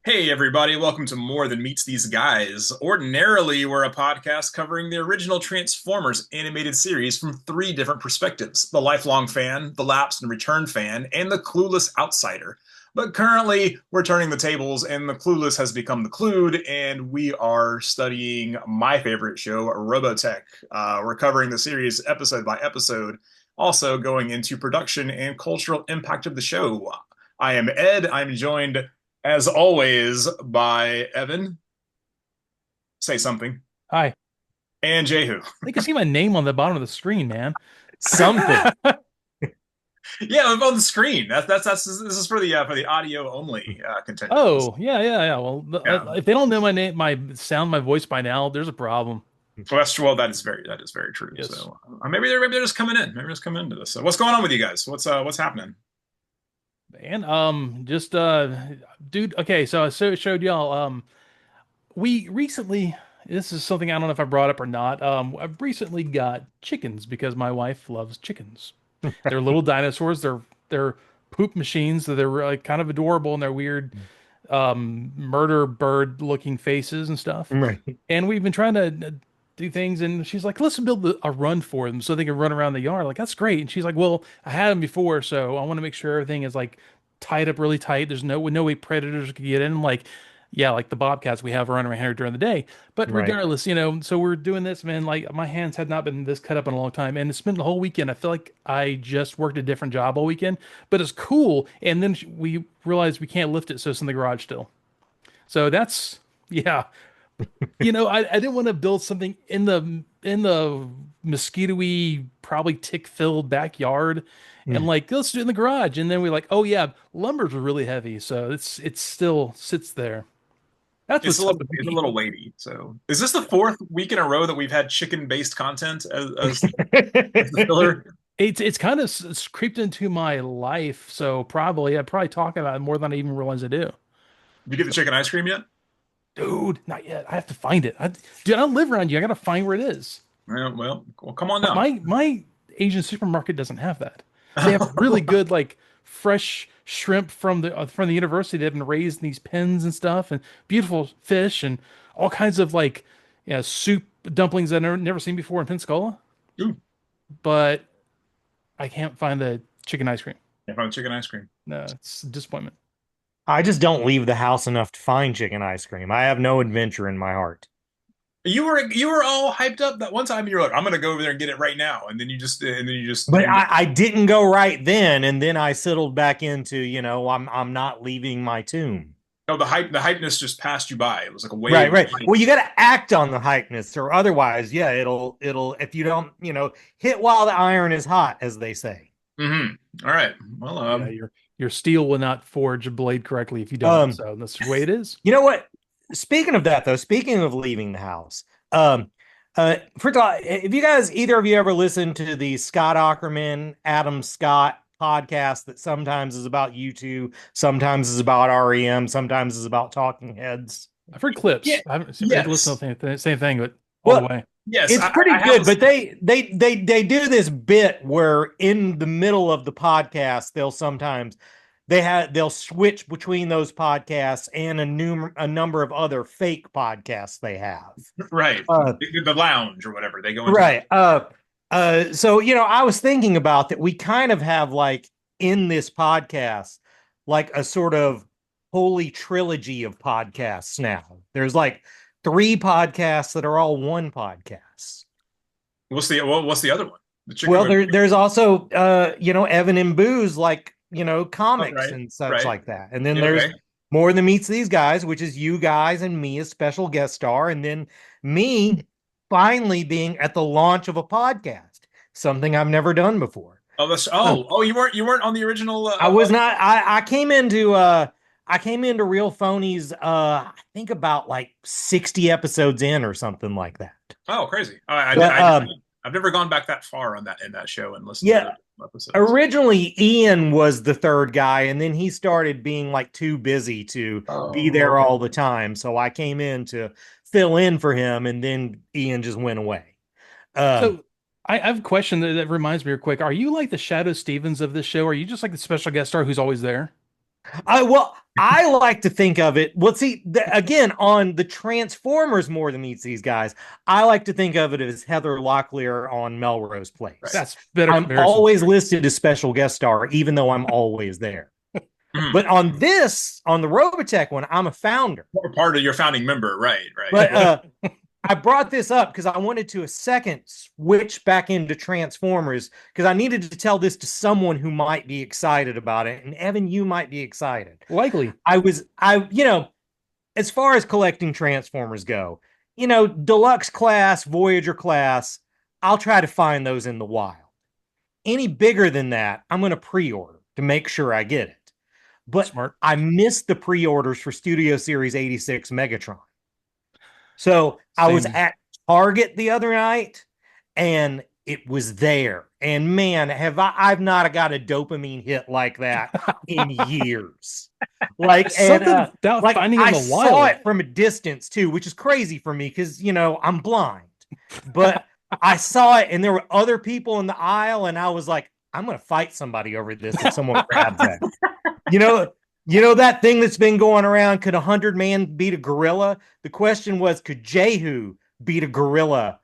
Hey, everybody, welcome to More Than Meets These Guys. Ordinarily, we're a podcast covering the original Transformers animated series from three different perspectives: the lifelong fan, the lapsed and returned fan, and the clueless outsider. But currently, we're turning the tables, and the clueless has become the clued, and we are studying my favorite show, Robotech. We're covering the series episode by episode, also going into production and cultural impact of the show. I am Ed. I'm joined as always, by Evan, say something, Hi. I and Jehu. think I see my name on the bottom of the screen, man. Something. Yeah, on the screen. That's this is for the audio only contentions. Oh, yeah. Well, Yeah, if they don't know my name, my voice by now, there's a problem. well, that is very true. Yes. So maybe they're just coming in. Maybe they're just coming into this. So what's going on with you guys? What's happening? And just dude, okay, so I showed y'all we recently this is something I don't know if I brought up or not. I've recently got chickens because my wife loves chickens. They're little dinosaurs. They're poop machines. So they're kind of adorable and they're weird murder bird looking faces and stuff. Right. And we've been trying to do things, and she's like, let's build a run for them so they can run around the yard. Like, that's great. And she's like, well, I had them before, so I want to make sure everything is like tied up really tight. There's no way predators could get in. Like, yeah, like the bobcats we have running around here during the day. But Right. regardless, so we're doing this, man. Like, my hands had not been this cut up in a long time, and it's been the whole weekend. I feel like I just worked a different job all weekend, but it's cool. And then we realized we can't lift it, so it's in the garage still. So that's yeah. I didn't want to build something in the mosquito-y, probably tick-filled backyard, and Mm. like let's do it in the garage. And then we're like, oh yeah, lumber's really heavy, so it still sits there. That's what's up with It's a me. little weighty. So is this the fourth week in a row that we've had chicken based content as the filler? It's kind of creeped into my life, so I probably talk about it more than I even realize I do. Did you get the chicken ice cream yet? Dude, not yet. I have to find it. Dude, I don't live around you. I gotta find where it is. Well, come on But down. my Asian supermarket doesn't have that. They have really good like fresh shrimp from the university. They've been raised in these pens and stuff, and beautiful fish and all kinds of like soup dumplings that I've never seen before in Pensacola. Ooh, But I can't find the chicken ice cream. I found chicken ice cream. No, it's a disappointment. I just don't leave the house enough to find chicken ice cream. I have no adventure in my heart. You were all hyped up that one time. You're like, I'm gonna go over there and get it right now, and then you just But didn't get. I didn't go right then, and then I settled back into, I'm not leaving my tomb. No, the hypeness just passed you by. It was like a Right, wave of right. hype. Well, you got to act on the hypeness, or otherwise, yeah, it'll if you don't, hit while the iron is hot, as they say. All right. Well, Yeah, your steel will not forge a blade correctly if you don't. Um, So that's the way it is. You know what? Speaking of that, though, speaking of leaving the house, first of all, have you guys, either of you ever listened to the Scott Ackerman, Adam Scott podcast that sometimes is about U2, sometimes is about REM, sometimes is about Talking Heads? I've heard yeah, clips. I haven't listened yes, to the same thing, but all the Well, way. yes. it's I pretty have good, but listened. they do this bit where in the middle of the podcast they'll switch between those podcasts and a number of other fake podcasts they have. Right, Uh, the lounge or whatever they go into. right. So I was thinking about that. We kind of have like in this podcast, like a sort of holy trilogy of podcasts now. There's like three podcasts that are all one podcast. What's the other one? The chicken Well, with. there's also Evan and Boo's like, Oh, comics right, and such right. like that. And then Yeah, there's okay. More Than Meets These Guys, which is you guys and me as special guest star, and then me finally being at the launch of a podcast, something I've never done before. Oh, that's Uh, you weren't on the original. I was not I came into Real Phonies I think about like 60 episodes in or something like that. Oh, crazy. But I've never gone back that far on that in that show and listened to yeah, the episodes. originally Ian was the third guy, and then he started being like too busy to be Oh, there okay. all the time. So I came in to fill in for him, and then Ian just went away. Um, So I have a question that reminds me real quick. Are you like the Shadow Stevens of this show? Or are you just like the special guest star who's always there? I like to think of it. Well, see, again, on the Transformers more than meets these guys, I like to think of it as Heather Locklear on Melrose Right. Place. That's better I'm comparison. always listed as special guest star, even though I'm always there. But on the Robotech one, I'm a founder. Or part of your founding member, right? But I brought this up because I wanted to a second switch back into Transformers because I needed to tell this to someone who might be excited about it. And Evan, you might be excited. Likely. As far as collecting Transformers go, deluxe class, Voyager class, I'll try to find those in the wild. Any bigger than that, I'm going to pre-order to make sure I get it. But Smart. I missed the pre-orders for Studio Series 86 Megatron. So I was at Target the other night and it was there. And man, I've not got a dopamine hit like that in years. Like, and like I saw it from a distance too, which is crazy for me because I'm blind. But I saw it and there were other people in the aisle, and I was like, I'm gonna fight somebody over this if someone grabs that. That thing that's been going around, could 100 man beat a gorilla? The question was, could Jehu beat a gorilla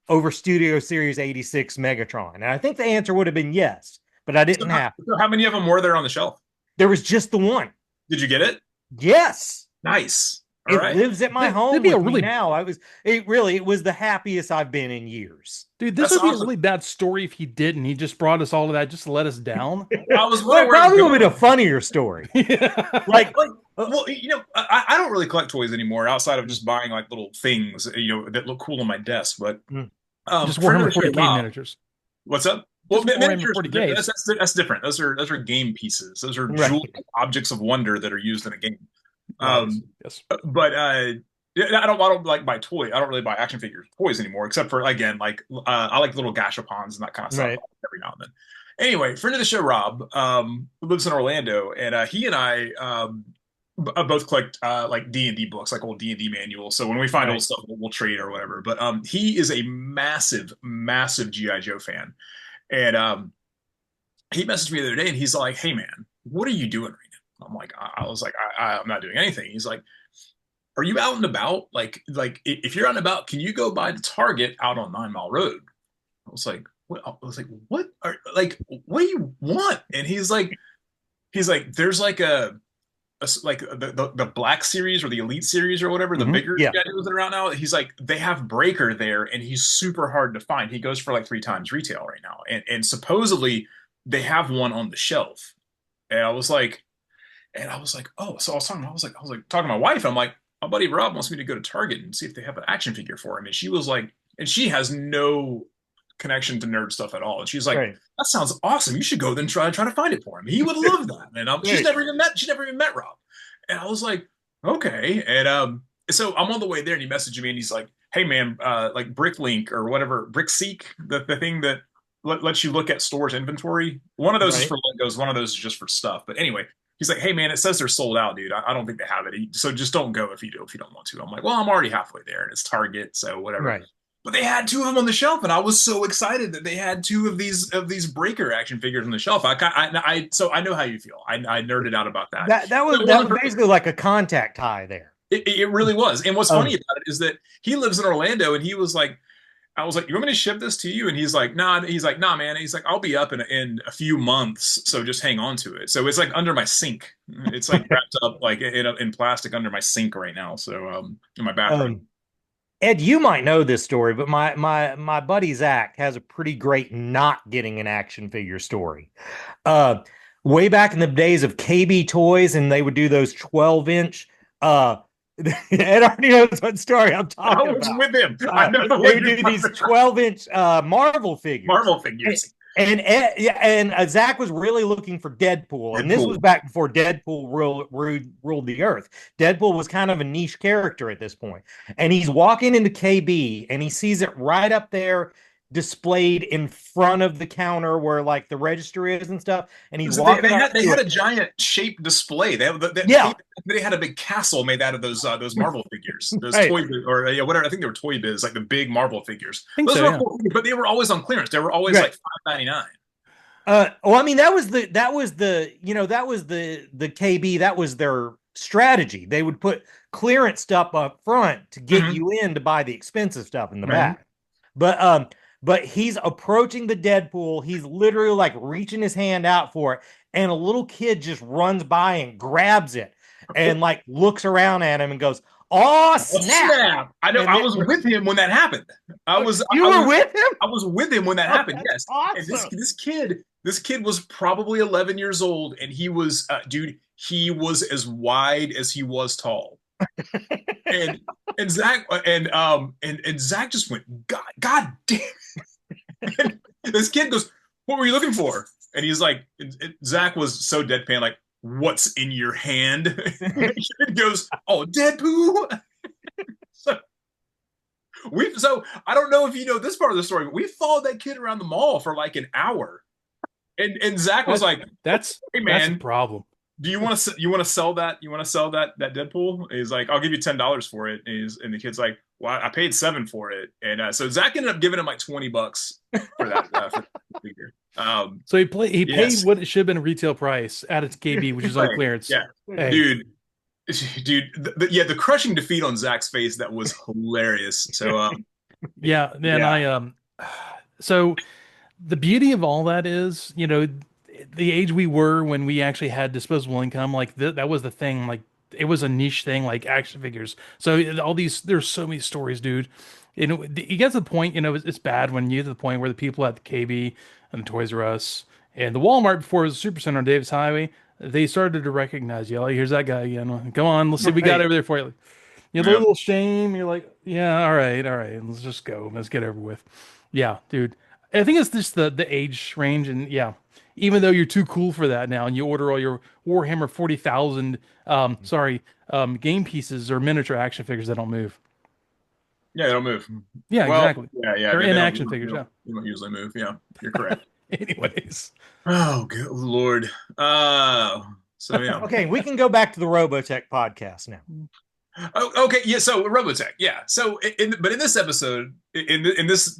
over Studio Series 86 Megatron? And I think the answer would have been yes, but I didn't have. So how many of them were there on the shelf? There was just the one. Did you get it? Yes. Nice. It lives at my home with me now. It was the happiest I've been in years. Dude, this would be a really bad story if he didn't. He just brought us all of that just to let us down. I was probably would be a funnier story. Well, I don't really collect toys anymore outside of just buying like little things, that look cool on my desk. But just Warhammer 40K miniatures. What's up? Well, miniatures, that's different. Those are game pieces. Those are jewel objects of wonder that are used in a game. Yes. But I don't like buy toy. I don't really buy action figures toys anymore, except for again, like I like little gashapons and that kind of stuff every now and then. Anyway, friend of the show, Rob, who lives in Orlando, and he and I both collect like D&D books, like old D&D manuals. So when we find old stuff, we'll trade or whatever. But he is a massive, massive G.I. Joe fan, and he messaged me the other day, and he's like, "Hey man, what are you doing right now?" I'm like, I was like, I'm not doing anything. He's like, are you out and about? Like if you're out and about, can you go by the Target out on 9 Mile Road? I was like, what? What do you want? And he's like, there's like the Black Series or the Elite Series or whatever, the bigger guys that are out now. He's like, they have Breaker there, and he's super hard to find. He goes for like 3 times retail right now, and supposedly they have one on the shelf. And I was like, oh, so I was talking to my wife. I'm like, my buddy Rob wants me to go to Target and see if they have an action figure for him. And she was like, and she has no connection to nerd stuff at all. And she's like, that sounds awesome. You should go then try to find it for him. He would love that. And she's never even met Rob. And I was like, okay. And so I'm on the way there, and he messaged me, and he's like, hey man, like Bricklink or whatever, BrickSeek, the thing that lets you look at stores inventory. One of those is for Legos. One of those is just for stuff. But anyway, he's like, hey man, it says they're sold out, dude. I don't think they have it. So just don't go if you don't want to. I'm like, well, I'm already halfway there, and it's Target, so whatever. Right. But they had 2 of them on the shelf, and I was so excited that they had 2 of these Breaker action figures on the shelf. So I know how you feel. I nerded out about that. That was basically like a contact tie there. It really was. And what's funny about it is that he lives in Orlando, and he was like, I was like, you want me to ship this to you? And he's like, nah. He's like, nah, man. And he's like, I'll be up in a few months, so just hang on to it. So it's like under my sink. It's like wrapped up like in plastic under my sink right now. So in my bathroom. Ed, you might know this story, but my buddy Zach has a pretty great not getting an action figure story. Way back in the days of KB Toys, and they would do those 12-inch. Ed already knows what story I'm talking about. I was with him. I know they do these 12-inch Marvel figures. And Zach was really looking for Deadpool. And this was back before Deadpool ruled the earth. Deadpool was kind of a niche character at this point. And he's walking into KB, and he sees it right up there displayed in front of the counter where like the register is and stuff. And he's walking. They had a giant shape display. They had a big castle made out of those Marvel figures, those toy or whatever. I think they were Toy Biz, like the big Marvel figures. Those were cool, but they were always on clearance. They were always like $5.99. Well, I mean, that was the KB. That was their strategy. They would put clearance stuff up front to get Mhm. you in to buy the expensive stuff in the Right. back. But he's approaching the Deadpool. He's literally like reaching his hand out for it, and a little kid just runs by and grabs it, and like looks around at him and goes, "Oh Oh, snap!" snap! I know. And I then, was with him when that happened. you were with him? I was with him when that Oh, happened. that's Yes. And awesome. this kid was probably 11 years old, and he was, dude, he was as wide as he was tall. And Zach and Zach just went, God damn. And this kid goes, "What were you looking for?" And he's like, Zach was so deadpan, like, "What's in your hand?" And the kid goes, "Oh, Deadpool." So so I don't know if you know this part of the story, but we followed that kid around the mall for like an hour. And Zach was like, That's "Hey that's a man, problem. do you want to sell that? You want to sell that Deadpool?" And he's like, "I'll give you $10 for it." And the kid's like, "Well, I paid 7 for it." And so Zach ended up giving him like $20 for that for the figure. So he paid Yes, what it should have been a retail price at its KB, which is on right, clearance. yeah, Hey, dude, yeah, the crushing defeat on Zach's face, that was hilarious. So yeah, then yeah, so the beauty of all that is, the age we were when we actually had disposable income, like that was the thing. Like it was a niche thing, like action figures. So there's so many stories, dude. You get to the point, it's bad when you get to the point where the people at the KB and the Toys R Us and the Walmart before it was a Supercenter on Davis Highway, they started to recognize you. Like, here's that guy again. Come on, let's see what we got Right. over there for you. You have a yeah. little shame. You're like, yeah, all right, let's just go. Let's get over with. Yeah, dude. I think it's just the age range, and yeah, even though you're too cool for that now, and you order all your Warhammer 40,000, game pieces or miniature action figures that don't move. Yeah, they don't move. Yeah, Well, exactly. yeah, They're they in don't, action figures. Yeah. they don't usually move. Yeah, you're correct. Anyways, Oh, good Lord. So yeah. Okay, we can go back to the Robotech podcast now. Oh, okay. Yeah. So Robotech. Yeah. So but in this episode, in this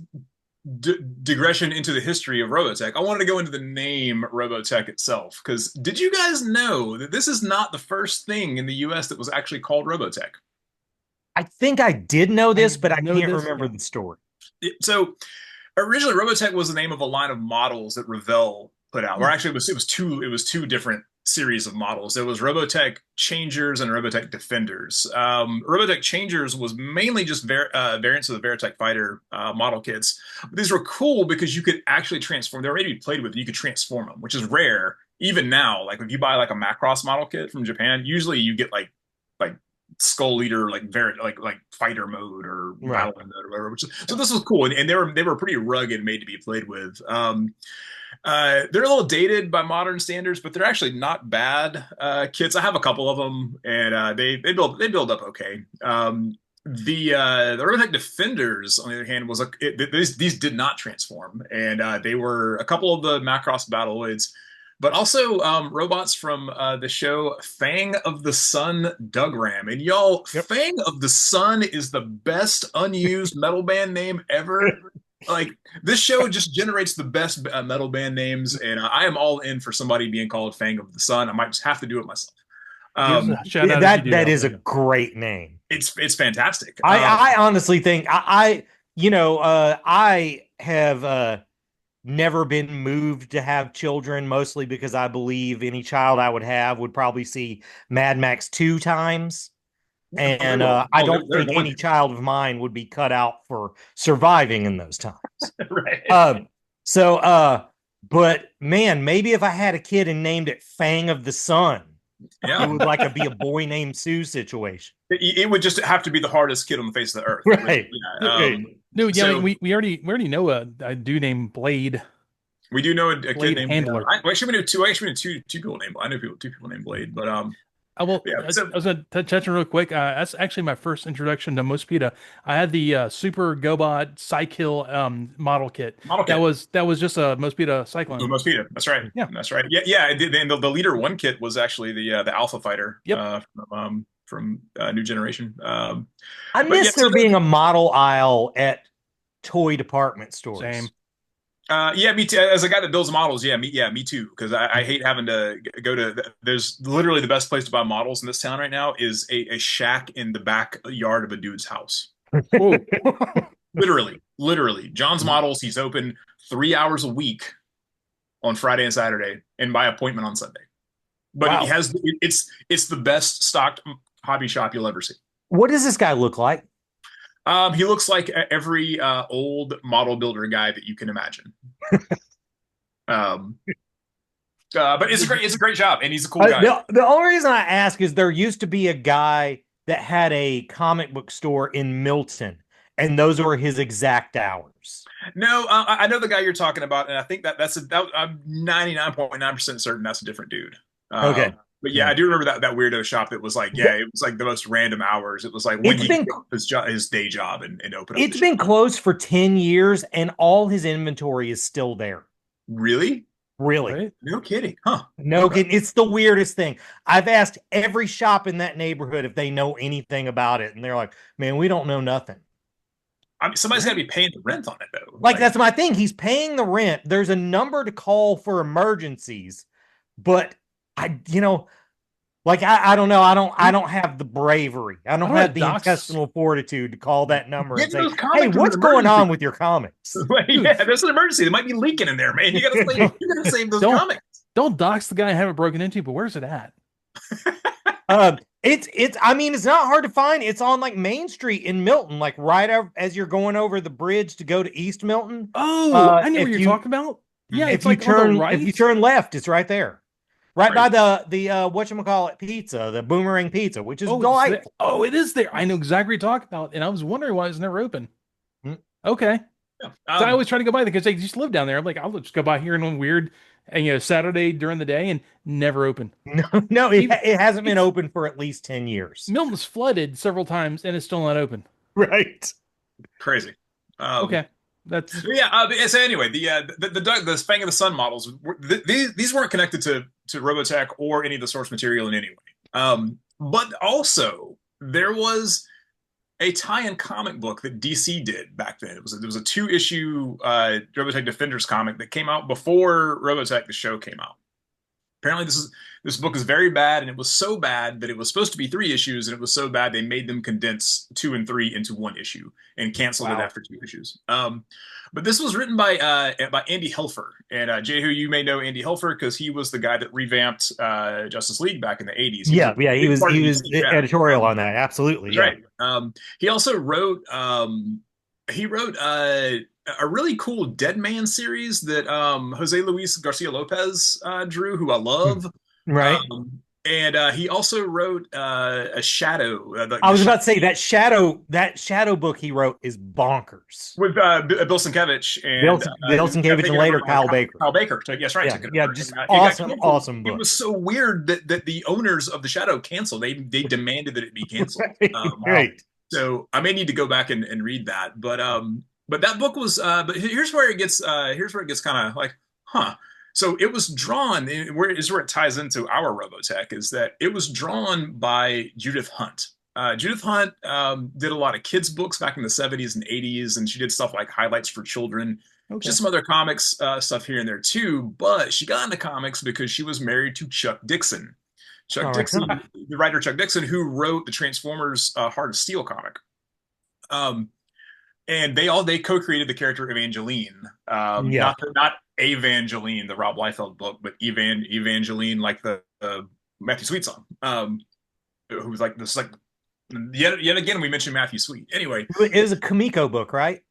digression into the history of Robotech, I wanted to go into the name Robotech itself, because did you guys know that this is not the first thing in the U.S. that was actually called Robotech? I think I did know I this, but I know can't this. remember Yeah. the story. So originally, Robotech was the name of a line of models that Revell put out. Or actually, it was two different series of models. It was Robotech Changers and Robotech Defenders. Robotech Changers was mainly just variants of the Veritech Fighter model kits. But these were cool because you could actually transform. They were maybe played with. You could transform them, which is rare even now. Like if you buy like a Macross model kit from Japan, usually you get like Skull Leader, like very like fighter mode or Right. battle mode or whatever. So this was cool, and they were pretty rugged and made to be played with. They're a little dated by modern standards, but they're actually not bad kits. I have a couple of them, and they build up okay. The Robotech Defenders, on the other hand, was these did not transform, and they were a couple of the Macross Battloids, but also robots from the show Fang of the Sun Dugram. And y'all, Yep. Fang of the Sun is the best unused metal band name ever. Like this show just generates the best metal band names, and I am all in for somebody being called Fang of the Sun. I might just have to do it myself. Give us a shout out if you do That is a there. great name. It's fantastic. I honestly think I have never been moved to have children, mostly because I believe any child I would have would probably see Mad Max 2 times. And I don't think any child of mine would be cut out for surviving in those times. Right. But man, maybe if I had a kid and named it Fang of the Sun, Yeah. it would be a boy named Sue situation. It would just have to be the hardest kid on the face of the earth. Right. Yeah. Dude, yeah, So- we already know a dude named Blade. We do know a kid Blade named Handler. actually, we knew two people named. I know two people named Blade, but yeah, I was going to touch on real quick. That's actually my first introduction to Mosquito. I had the Super GoBot Psykill model kit. Model kit. That was just a Mosquito Cyclone. Mosquito. That's right. Yeah. That's right. Yeah. And the Leader One kit was actually the Alpha Fighter. Yep. From New Generation. I miss there being a model aisle at toy department stores. Same. Yeah, me too. As a guy that builds models, me too. Because I hate having to go to. There's literally the best place to buy models in this town right now is a shack in the backyard of a dude's house. Whoa. Literally. John's Models. He's open 3 hours a week on Friday and Saturday, and by appointment on Sunday. But he Wow. has it's the best stocked hobby shop you'll ever see. What does this guy look like? He looks like every old model builder guy that you can imagine. Um, but it's a great job, and he's a cool guy. The only reason I ask is there used to be a guy that had a comic book store in Milton, and those were his exact hours. No, I know the guy you're talking about, and I think I'm 99.9% certain that's a different dude. Okay. But yeah, I do remember that weirdo shop that was like, it was like the most random hours. It was like when he his day job and open up. It's been closed for 10 years, and all his inventory is still there. Really? Really? Right? No kidding. Huh. No kidding. It's the weirdest thing. I've asked every shop in that neighborhood if they know anything about it, and they're like, man, we don't know nothing. I mean, somebody's got to be paying the rent on it, though. Like, that's my thing. He's paying the rent. There's a number to call for emergencies, but I don't know. I don't have the bravery. I don't have the intestinal fortitude to call that number and say, "Hey, what's going on with your comics?" Yeah, there's an emergency. They might be leaking in there, man. You gotta save those comics. Don't dox the guy I haven't broken into, but where's it at? I mean, it's not hard to find. It's on like Main Street in Milton, like right as you're going over the bridge to go to East Milton. Oh, I know what you're talking about. Yeah, if you turn left, it's right there. Right by the whatchamacallit pizza, the Boomerang Pizza, which is delightful. Oh, it is there. I know exactly what you're talking about, and I was wondering why it's never open. Okay. Yeah. So I always try to go by there because they just live down there. I'm like, I'll just go by here on weird, Saturday during the day and never open. No, it hasn't been open for at least 10 years. Milton's flooded several times and it's still not open. Right. Crazy. Okay. So anyway, the Fang of the Sun models, these weren't connected to Robotech or any of the source material in any way. But also there was a tie-in comic book that DC did back then. It was a 2-issue Robotech Defenders comic that came out before Robotech the show came out. Apparently this book is very bad, and it was so bad that it was supposed to be 3 issues, and it was so bad they made them condense 2 and 3 into 1 issue and canceled it after 2 issues. But this was written by Andy Helfer, and Jehu, you may know Andy Helfer because he was the guy that revamped Justice League back in the 80s. He was editorial on that. Absolutely, right. He also wrote a really cool Dead Man series that Jose Luis Garcia Lopez drew, who I love. Right. And he also wrote a Shadow. I was about to say that Shadow book he wrote is bonkers. With Bill Sienkiewicz and Bill Sienkiewicz and later Kyle Baker. Kyle Baker. Yes, right. Just awesome book. It was so weird that the owners of the Shadow canceled. They demanded that it be canceled. Right. So I may need to go back and read that. But that book was. But here's where it gets kind of like, huh. So it was drawn. Where it ties into our Robotech is that it was drawn by Judith Hunt. Judith Hunt did a lot of kids' books back in the 70s and 80s, and she did stuff like Highlights for Children. Okay. Just some other comics stuff here and there too. But she got into comics because she was married to Chuck Dixon. The writer Chuck Dixon, who wrote the Transformers Heart of Steel comic. And they co-created the character Evangeline. Not Evangeline, the Rob Liefeld book, but Evangeline, like the Matthew Sweet song. Who was like this, like yet again we mentioned Matthew Sweet. Anyway, it was a Kamiko book, right?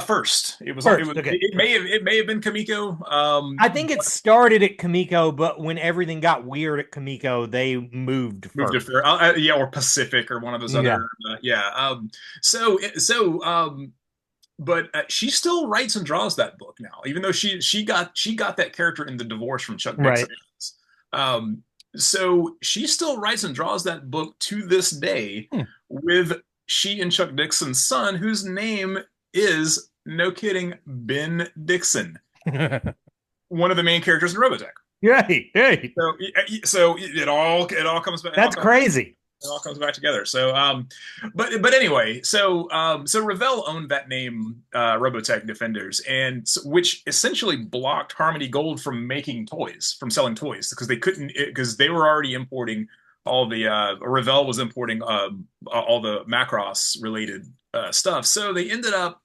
First. It may have been Kamiko. I think it started at Kamiko, but when everything got weird at Kamiko, they moved first. Or Pacific or one of those other. But she still writes and draws that book now, even though she got that character in the divorce from Chuck Dixon. Right. So she still writes and draws that book to this day with she and Chuck Dixon's son, whose name is, no kidding, Ben Dixon, one of the main characters in Robotech. Right. So it all comes back. That's crazy. It all comes back together. So, but anyway, so Revell owned that name, Robotech Defenders, and which essentially blocked Harmony Gold from making toys, from selling toys, because they couldn't, because they were already importing all the Revell was importing all the Macross related stuff. So they ended up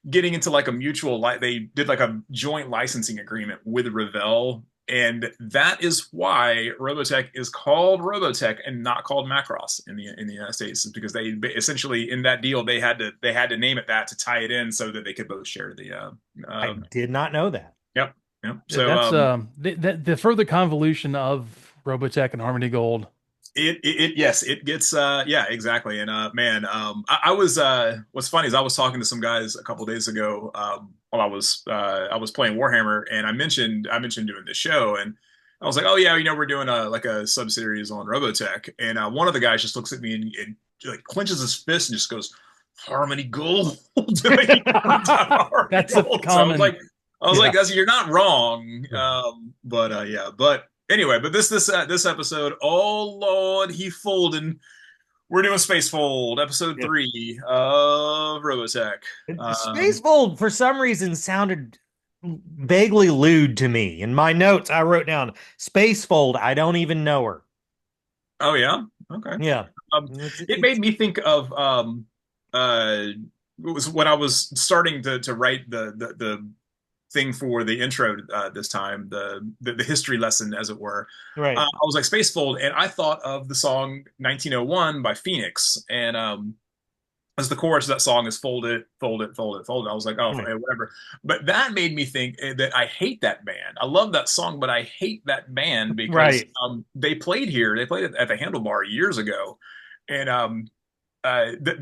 getting into like a mutual, like they did like a joint licensing agreement with Revell, and that is why Robotech is called Robotech and not called Macross in the United States, because they essentially in that deal they had to name it that to tie it in so that they could both share the. I did not know that. Yep, yep. So That's the further convolution of Robotech and Harmony Gold. Yes, it gets yeah, exactly. And man, I was what's funny is I was talking to some guys a couple days ago while I was playing Warhammer, and I mentioned doing this show, and I was like, oh yeah, we're doing a sub-series on Robotech, and one of the guys just looks at me and like clenches his fist and just goes, Harmony Gold. That's a Gold. So common. I was like, guys, you're not wrong. But yeah, but anyway, but this episode, oh Lord, he folding. We're doing Space Fold, episode 3 of Robotech. Space Fold, for some reason, sounded vaguely lewd to me. In my notes, I wrote down Space Fold. I don't even know her. Oh yeah, okay. Yeah, it made me think of it was when I was starting to write the thing for the intro this time, the history lesson, as it were. right. I was like Spacefold, and I thought of the song 1901 by Phoenix, and as the chorus of that song is fold it, fold it, fold it, fold it. I was like, oh, whatever. But that made me think that I hate that band. I love that song, but I hate that band because they played here. They played at the Handlebar years ago, and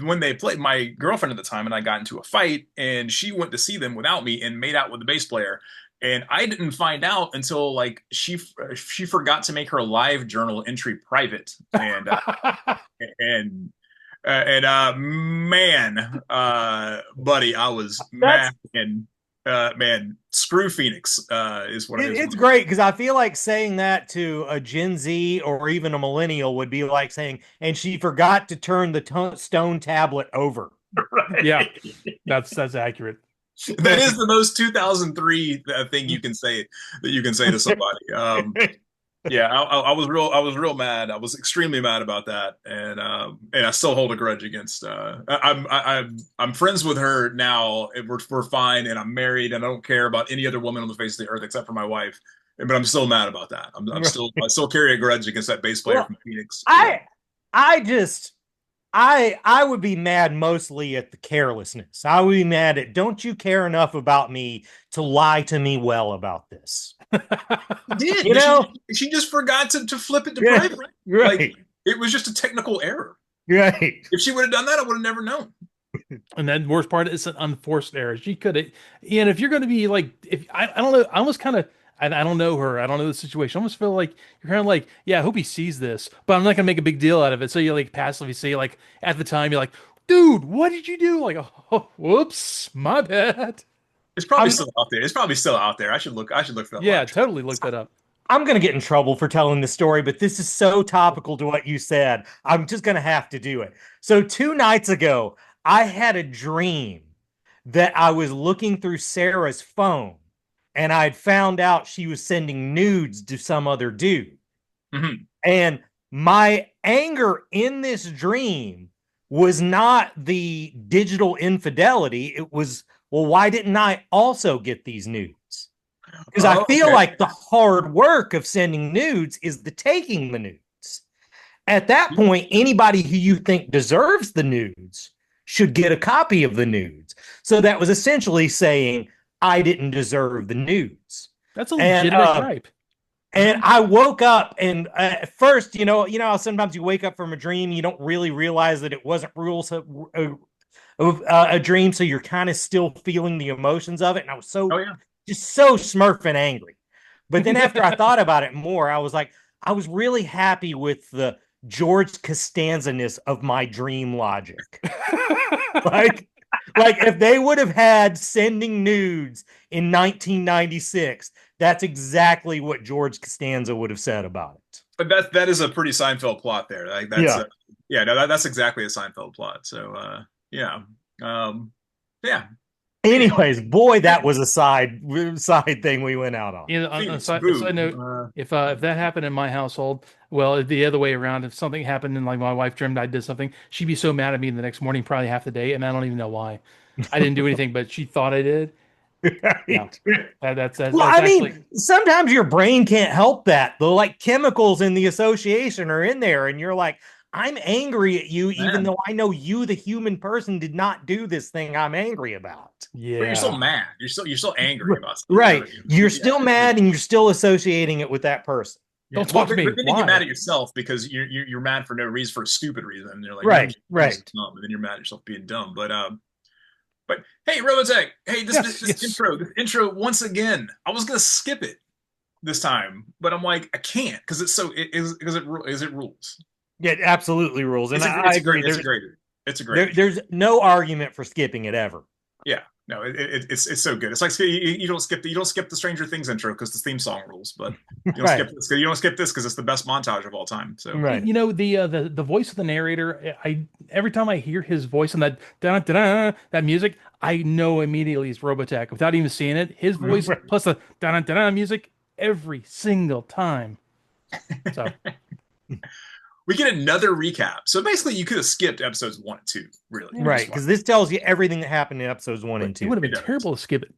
when they played, my girlfriend at the time and I got into a fight, and she went to see them without me and made out with the bass player. And I didn't find out until like she forgot to make her live journal entry private, man, buddy, I was mad, and man, screw Phoenix is what it is. It's great because I feel like saying that to a Gen Z or even a millennial would be like saying, and she forgot to turn the stone tablet over. Right. Yeah, that's accurate. That is the most 2003 thing you can say to somebody. Yeah, I was real mad. I was extremely mad about that, and I still hold a grudge against. I'm friends with her now. And we're fine, and I'm married, and I don't care about any other woman on the face of the earth except for my wife. But I'm still mad about that. I still carry a grudge against that bass player from Phoenix. I would be mad mostly at the carelessness. I would be mad at, don't you care enough about me to lie to me well about this? Did she just forgot to flip it to private? Right. Like, it was just a technical error. Right. If she would have done that, I would have never known. And then worst part is an unforced error. She could have, and if you're going to be like, if I don't know, I almost kind of. I don't know her. I don't know the situation. I almost feel like you're kind of like, yeah, I hope he sees this, but I'm not gonna make a big deal out of it. So you like passively say, like, at the time, you're like, dude, what did you do? Like, oh, whoops, my bad. It's probably still out there. It's probably still out there. I should look for that. Yeah, totally look that up. I'm gonna get in trouble for telling this story, but this is so topical to what you said. I'm just gonna have to do it. So 2 nights ago, I had a dream that I was looking through Sarah's phone, and I'd found out she was sending nudes to some other dude. Mm-hmm. And my anger in this dream was not the digital infidelity. It was, well, why didn't I also get these nudes? Because I feel like the hard work of sending nudes is the taking the nudes. At that point, anybody who you think deserves the nudes should get a copy of the nudes. So that was essentially saying, I didn't deserve the nudes. That's a legitimate gripe. And I woke up, and at first, you know how sometimes you wake up from a dream, you don't really realize that it wasn't a dream, so you're kind of still feeling the emotions of it. And I was just so smurf and angry. But then after I thought about it more, I was like, I was really happy with the George Costanza-ness of my dream logic. Like if they would have had sending nudes in 1996, that's exactly what George Costanza would have said about it. But that is a pretty Seinfeld plot there. Like Yeah, no, that's exactly a Seinfeld plot. So yeah. Um, yeah. Anyhow, Anyways, boy, that was a side thing we went out on. You know, on Phoenix, a side boo. note, if that happened in my household, well, the other way around, if something happened and like my wife dreamed I did something, she'd be so mad at me the next morning, probably half the day, and I don't even know why. I didn't do anything, but she thought I did. Yeah, Right. Well, that's I actually mean, sometimes your brain can't help that. The like chemicals in the association are in there, and you're like, I'm angry at you, even Man, though I know you, the human person, did not do this thing I'm angry about. but you're still yeah. mad. You're still angry about stuff. Right. You're Yeah, still mad and you're still associating it with that person. yeah. Don't Well, talk to but me. then you get mad Why? at yourself because you're mad for no reason, for a stupid reason. And you're like, no, Right. you're just Right. dumb, and then you're mad at yourself being dumb. But hey, Robotech, hey, Yes, yes. this intro once again. I was gonna skip it this time, but I'm like, I can't because it's so it is because it rules. Yeah, it absolutely rules. And I It's a great agree. it's a great intro. There's no argument for skipping it ever. Yeah, no, it's so good. It's like you don't skip the Stranger Things intro because the theme song rules, but Right. you don't skip this because it's the best montage of all time. So Right. You know the voice of the narrator. I every time I hear his voice and that da da da that music, I know immediately it's Robotech without even seeing it. His voice Right. plus the da da da music every single time. So we get another recap. So basically, you could have skipped episodes 1 and 2. Really, yeah, Right. Because this tells you everything that happened in episodes one but and it two. would have been it does. terrible to skip it.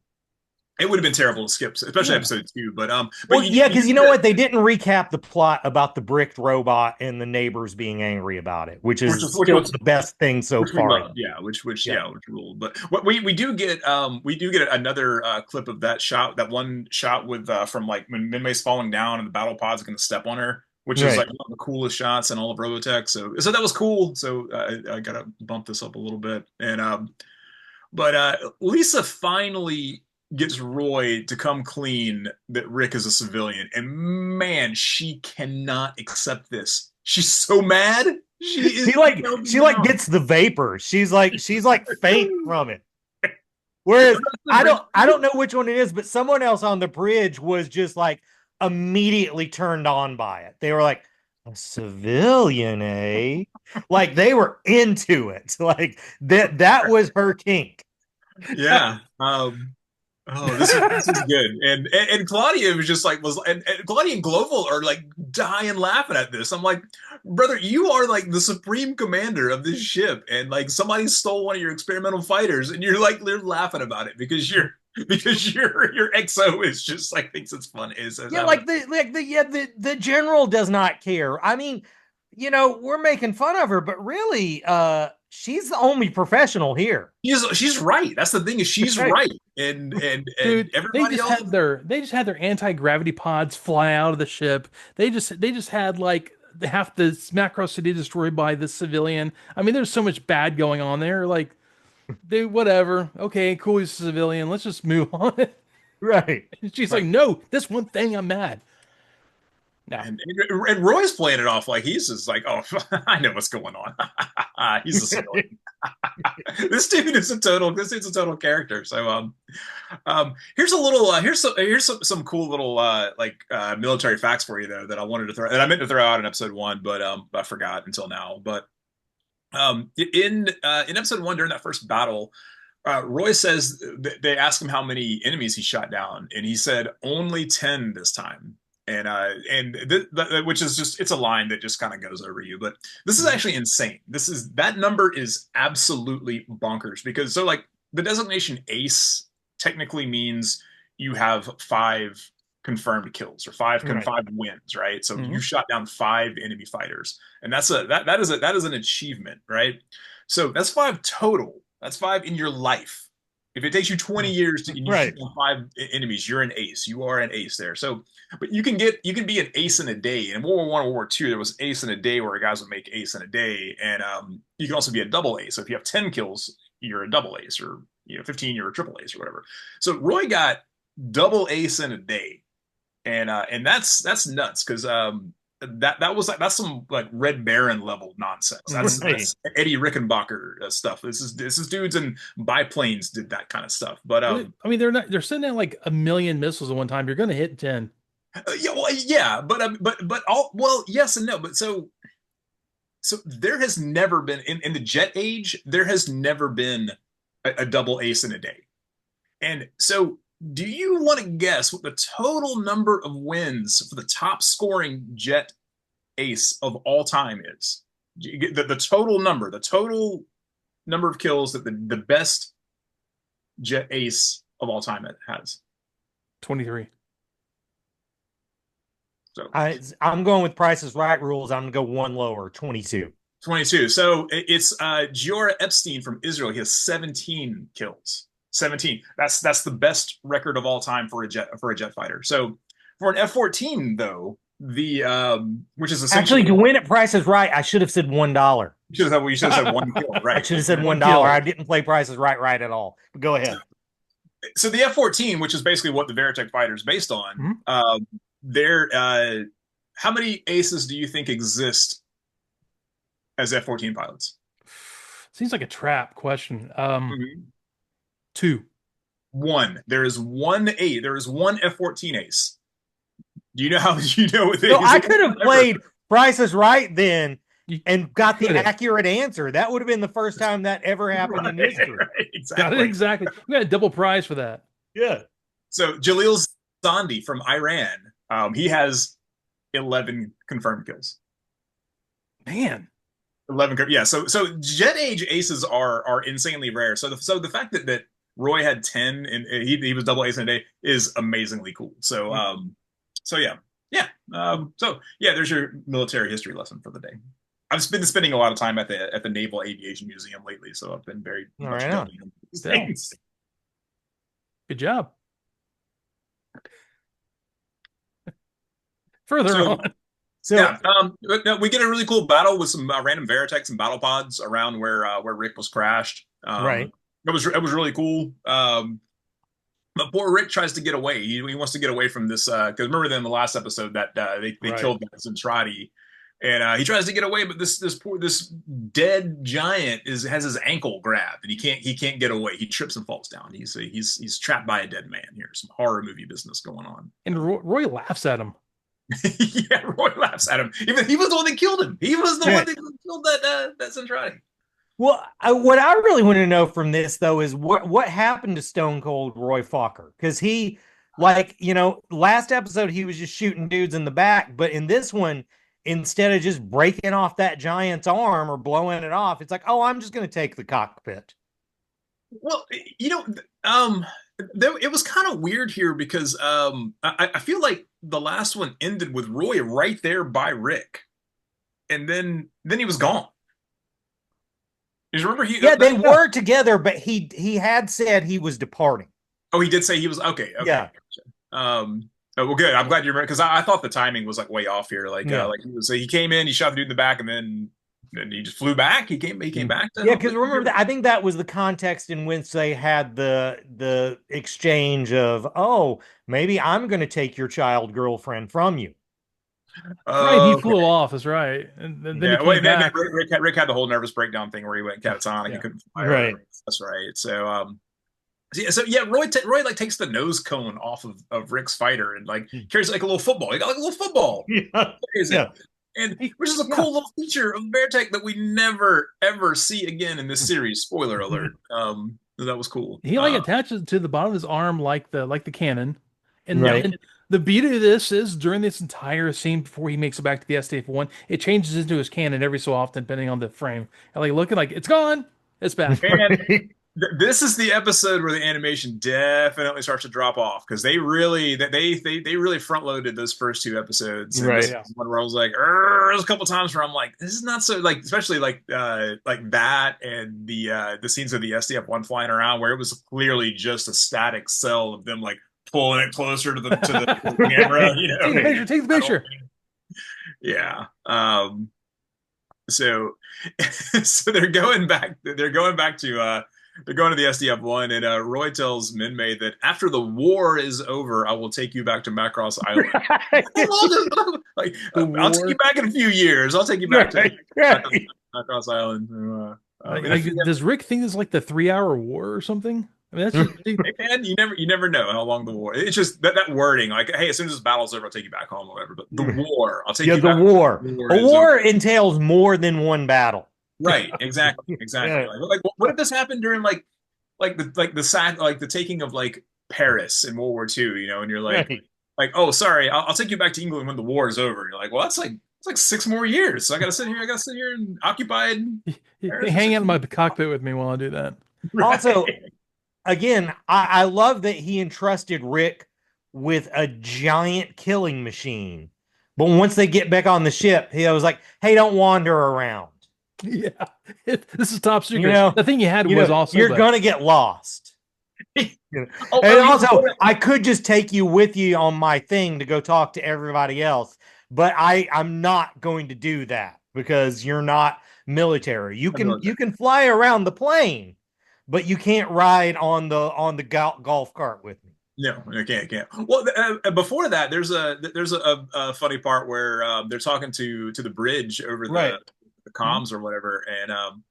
It would have been terrible to skip, especially Yeah. episode 2. But Well, yeah, you because you get know what? They didn't recap the plot about the bricked robot and the neighbors being angry about it, which which is was which still was the best thing so which we far. loved, yeah, Yeah. which ruled. But what we do get another clip of that one shot with from like when Minmay's falling down and the battle pod's going to step on her, which is Right. like one of the coolest shots in all of Robotech. So that was cool. So I gotta bump this up a little bit. And but Lisa finally gets Roy to come clean that Rick is a civilian, and man, she cannot accept this. She's so mad. She is melting She like down. gets the vapor. She's like faint from it. Whereas I don't know which one it is, but someone else on the bridge was just like immediately turned on by it. They were like, a civilian, eh? Like they were into it. Like that was her kink. Yeah. Oh, this is good. And Claudia was just like and Claudia and Gloval are like dying laughing at this. I'm like, brother, you are like the supreme commander of this ship, and like somebody stole one of your experimental fighters, and you're laughing about it because your XO is just like thinks it's fun. Yeah, the general does not care. I mean, you know, we're making fun of her, but really, she's the only professional here. She's right. That's the thing is she's Right. right, and Dude, everybody else. they just had their anti-gravity pods fly out of the ship. They just had like half the macro city destroyed by the civilian. I mean, there's so much bad going on there. Like, dude, whatever. Okay, cool, he's a civilian. Let's just move on. Right. She's like, Right. no, this one thing I'm mad. No. And Roy's playing it off like he's just like, oh, I know what's going on. He's a civilian. This dude's a total character. So here's a little here's some cool little military facts for you though that I wanted to throw that I meant to throw out in episode 1, but I forgot until now. But in episode 1 during that first battle, Roy says they ask him how many enemies he shot down, and he said only 10 this time. Which is just it's a line that just kind of goes over you, but this is actually insane. That number is absolutely bonkers because so like the designation ace technically means you have 5 confirmed kills or Right. 5 wins, right? So Mhm. you shot down 5 enemy fighters, and that is an achievement, right? So that's 5 total. That's 5 in your life. If it takes you 20 years to and you shoot Right. down 5 enemies, you're an ace. You are an ace there. So, but you can be an ace in a day. In World War One, World War Two, there was ace in a day where guys would make ace in a day, and you can also be a double ace. So if you have 10 kills, you're a double ace, or 15, you're a triple ace, or whatever. So Roy got double ace in a day, and that's nuts because that's some like Red Baron level nonsense. Right. That's Eddie Rickenbacker stuff. This is dudes in biplanes did that kind of stuff. But I mean, they're sending out like a million missiles at one time. You're gonna hit 10. yeah, well, yeah, but all well, yes and no. But so So there has never been in the jet age, there has never been a double ace in a day. And so do you want to guess what the total number of wins for the top scoring jet ace of all time is? The total number of kills that the best jet ace of all time has. 23. So I'm going with Price is Right rules. I'm going to go one lower, 22. 22. So it's Giora Epstein from Israel. He has 17 kills. 17. That's the best record of all time for a jet fighter. So for an F-14 though, the which is essentially actually to win at Price is Right, I should have said $1. You should have said one kill, right? I should have said $1. I didn't play Price is Right at all. But go ahead. So the F-14, which is basically what the Veritech fighter is based on, how many aces do you think exist as F-14 pilots? Seems like a trap question. Mm-hmm. 2. 1. There is one ace. There is one F-14 ace. Do you know how you know what it So is? I could have played Price is Right then and got the accurate answer. That would have been the first time that ever happened in history. Right, exactly. Got it exactly. We got a double prize for that. Yeah. So Jalil Zandi from Iran, he has 11 confirmed kills. Man. 11. Yeah. So jet age aces are insanely rare. So the fact that Roy had 10 and he was double ace in a day is amazingly cool. So there's your military history lesson for the day. I've been spending a lot of time at the Naval Aviation Museum lately, so I've been very much delving into these things. Good job. Further on. So we get a really cool battle with some random Veritechs and battle pods around where Rick was crashed. Right. It was really cool. But poor Rick tries to get away. He wants to get away from this because remember in the last episode that they killed Zentradi, and he tries to get away, but this dead giant has his ankle grabbed and he can't get away. He trips and falls down. He's trapped by a dead man here. Some horror movie business going on. And Roy laughs at him. Yeah, Roy laughs at him. Even he was the one that killed him. He was the one that killed that Zentradi. Well, what I really want to know from this, though, is what happened to Stone Cold Roy Fokker? Because he, last episode, he was just shooting dudes in the back. But in this one, instead of just breaking off that giant's arm or blowing it off, it's like, oh, I'm just going to take the cockpit. Well, it was kind of weird here because I feel like the last one ended with Roy right there by Rick. And then he was gone. You remember they were together, but he had said he was departing. Oh, he did say he was okay. Yeah. Well, good. I'm glad you remember because I thought the timing was like way off here. He came in, he shot the dude in the back, and then he just flew back. He came back. Because remember that I think that was the context in which they had the exchange of, oh, maybe I'm going to take your child girlfriend from you. Right, he flew off. That's right. And then Rick had the whole nervous breakdown thing where he went catatonic. He couldn't fly. Right. That's right. So Roy like takes the nose cone off of Rick's fighter and like carries like a little football. He got like a little football. Yeah. And which is a cool little feature of Veritech that we never ever see again in this series. Spoiler alert. That was cool. He attaches to the bottom of his arm like the cannon. And the beauty of this is during this entire scene before he makes it back to the SDF-1, it changes into his cannon every so often, depending on the frame. And like looking like it's gone, it's back. And this is the episode where the animation definitely starts to drop off because they really front loaded those first 2 episodes. And this is one where I was like, there's a couple times where I'm like, this is not so like, especially like that and the scenes of the SDF-1 flying around where it was clearly just a static cell of them like pulling it closer to the camera. Take the picture. Yeah. So they're going back to they're going to the SDF-1 and Roy tells Minmay that after the war is over, I will take you back to Macross Island. I'll take you back in a few years. I'll take you back to Macross Island. Does Rick think it's like the 3-hour war or something? I mean, that's just And you never know how long the war. It's just that wording, like, hey, as soon as this battle's over, I'll take you back home or whatever. But the war, I'll take Yeah, you the back. war. The war A is over. war entails more than one battle. Right, exactly. Yeah. Like, what if this happened during like the taking of like Paris in World War II, and you're Right. like, oh, sorry, I'll take you back to England when the war is over. And you're like, well, that's like it's like 6 more years. So I gotta sit here in occupied Paris for hang out six in my years. cockpit with me while I do that. Also, Right. again, I love that he entrusted Rick with a giant killing machine. But once they get back on the ship, he was like, "Hey, don't wander around. Yeah, this is top You secret. know, The thing you had was also you're the gonna get lost." Oh, And oh, you also, I could just take you with you on my thing to go talk to everybody else, but I'm not going to do that because you're not military. You can fly around the plane, but you can't ride on the golf cart with me. No, I can't. Well, before that, there's a funny part where they're talking to the bridge over Right. the comms or whatever, and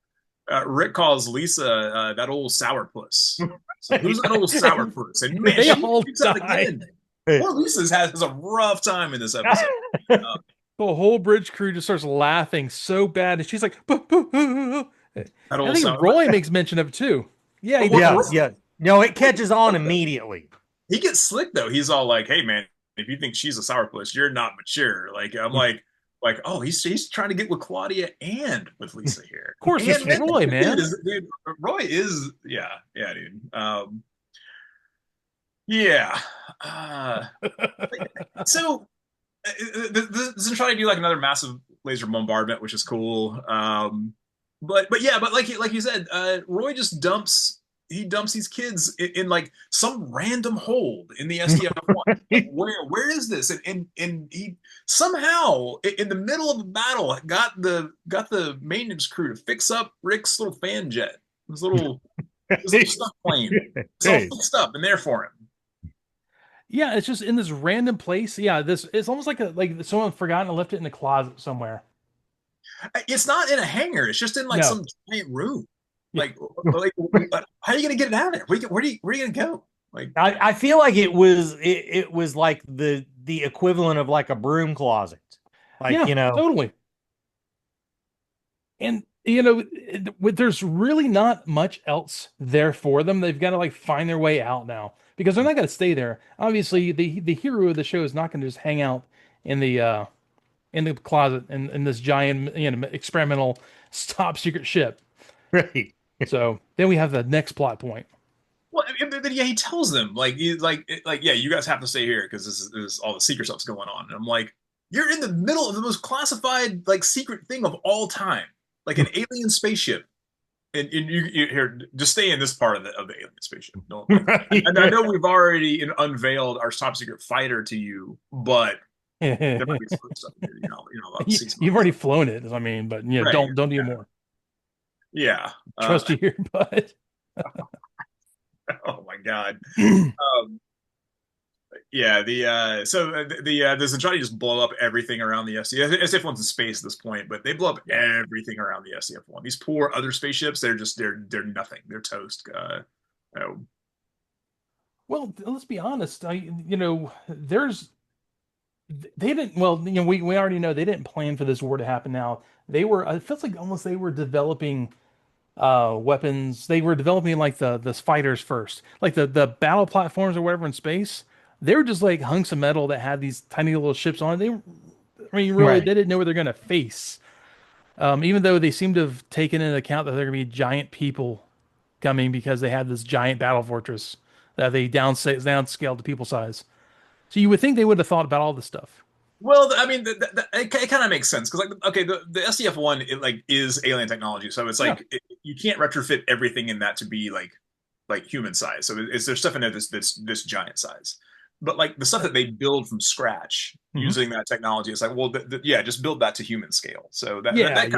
Rick calls Lisa that old sourpuss. So who's that old sourpuss? And man, they she all freaks out die. again. Poor Lisa has a rough time in this episode. Uh, The whole bridge crew just starts laughing so bad, and she's like, "Boo, boo, boo." that I old think sour. Roy makes mention of it too. Yeah, he But does. Yeah. No, it catches on immediately. he gets slick though. He's all like, "Hey man, if you think she's a sourpuss, you're not mature." Like I'm like, oh, he's trying to get with Claudia and with Lisa here. Of course, it's And Roy, man. dude, Roy is yeah, dude. Yeah. Uh, so this is trying to do like another massive laser bombardment, which is cool. But like you said, Roy just dumps these kids in like some random hold in the SDF-1. Like, where is this? And he somehow in the middle of a battle got the maintenance crew to fix up Rick's little fan jet, his little stuff plane. It's all Hey. fixed up and there for him. Yeah, it's just in this random place. Yeah, this it's almost like someone forgot and left it in the closet somewhere. It's not in a hangar. It's just in like No. some giant room. Yeah. Like how are you gonna get it out of there? Where are you gonna go? Like I feel like it was like the equivalent of like a broom closet. Like, Yeah, totally. And there's really not much else there for them. They've got to like find their way out now because they're not going to stay there. Obviously, the hero of the show is not going to just hang out in the closet in this giant experimental top secret ship. right. So then we have the next plot point. well, but yeah, he tells them like yeah, you guys have to stay here because this is all the secret stuff's going on. And I'm like, you're in the middle of the most classified like secret thing of all time, like an alien spaceship. And you here just stay in this part of the alien spaceship. No, Right. and I know we've already unveiled our top secret fighter to you, but there might be some other stuff here. You're not allowed to see some You've other already stuff. flown it. I mean, but Right. don't do more. Yeah. Trust you here, but Oh my God. Um, yeah. The Zentradi just blow up everything around the SDF-1's in space at this point, but they blow up everything around the SDF-1. These poor other spaceships, they're nothing. They're toast. Oh, well, let's be honest. There's they didn't. Well, we already know they didn't plan for this war to happen. Now they were. It feels like almost they were developing weapons. They were developing like the fighters first, like the battle platforms or whatever in space. They were just like hunks of metal that had these tiny little ships on it. I mean, really, Right. they didn't know what they're gonna face. Even though they seem to have taken into account that they're gonna be giant people coming because they had this giant battle fortress that they downscaled to people size. So you would think they would have thought about all this stuff. well, I mean, it kind of makes sense because, like, okay, the SDF-1 it like is alien technology, so it's Yeah. like you can't retrofit everything in that to be like human size. So there's stuff in there this giant size, but like the stuff that they build from scratch Mhm. using that technology, it's like, well, yeah, just build that to human scale. So Yeah, that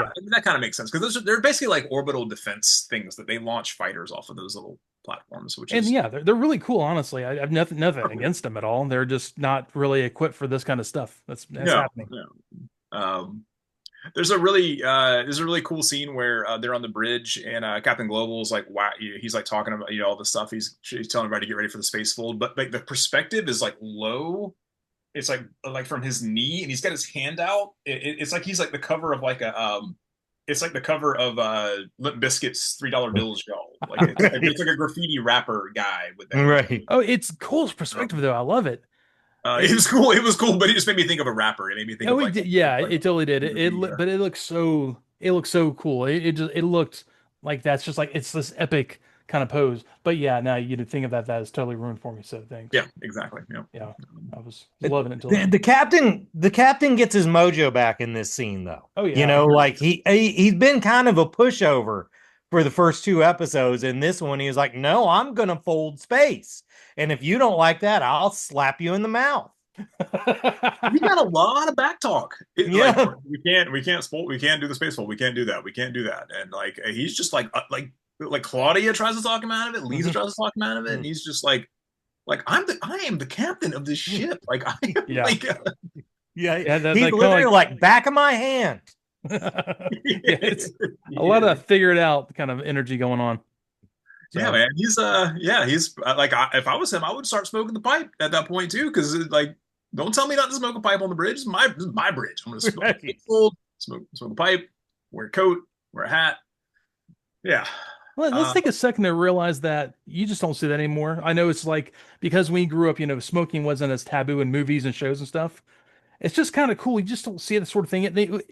kind of makes sense because they're basically like orbital defense things that they launch fighters off of those little platforms, which And is yeah, they're really cool. Honestly, I've nothing against them at all. They're just not really equipped for this kind of stuff. That's no, happening. no. Um, There's a really cool scene where they're on the bridge and Captain Gloval is like, wow, he's like talking about all the stuff he's telling everybody to get ready for the space fold, but like the perspective is like low. It's like from his knee, and he's got his hand out. It's like he's like the cover of like it's like the cover of Limp Bizkit's $3 bill show. Like it's like a graffiti rapper guy with that. Right. Oh, it's cool perspective though. I love it. It was cool. It was cool, but it just made me think of a rapper. It made me think Oh, of like, yeah, like it totally did. But it looked so cool. It looked like that's just like it's this epic kind of pose. But yeah, now you think of that, that is totally ruined for me. So thanks. yeah, exactly. Yeah. Yeah, I was loving it until The captain gets his mojo back in this scene, though. Oh, yeah. You know, like he's been kind of a pushover for the first 2 episodes. In this one, he was like, "No, I'm gonna fold space, and if you don't like that, I'll slap you in the mouth." We got a lot of back talk. Yeah. Like, we can't do the space fold. We can't do that. We can't do that. And like he's just like Claudia tries to talk him out of it. Lisa tries to talk him out of it, and he's just like I am the captain of this ship. Like I am Yeah. like Yeah, he's literally like back of my hand. It's a lot of figure it out kind of energy going on. So. Yeah, man. He's like if I was him, I would start smoking the pipe at that point too, because like don't tell me not to smoke a pipe on the bridge. This is my bridge. I'm gonna smoke a pipe, wear a coat, wear a hat. Yeah. Let's take a second to realize that you just don't see that anymore. I know it's like because we grew up, smoking wasn't as taboo in movies and shows and stuff. It's just kind of cool. You just don't see that sort of thing.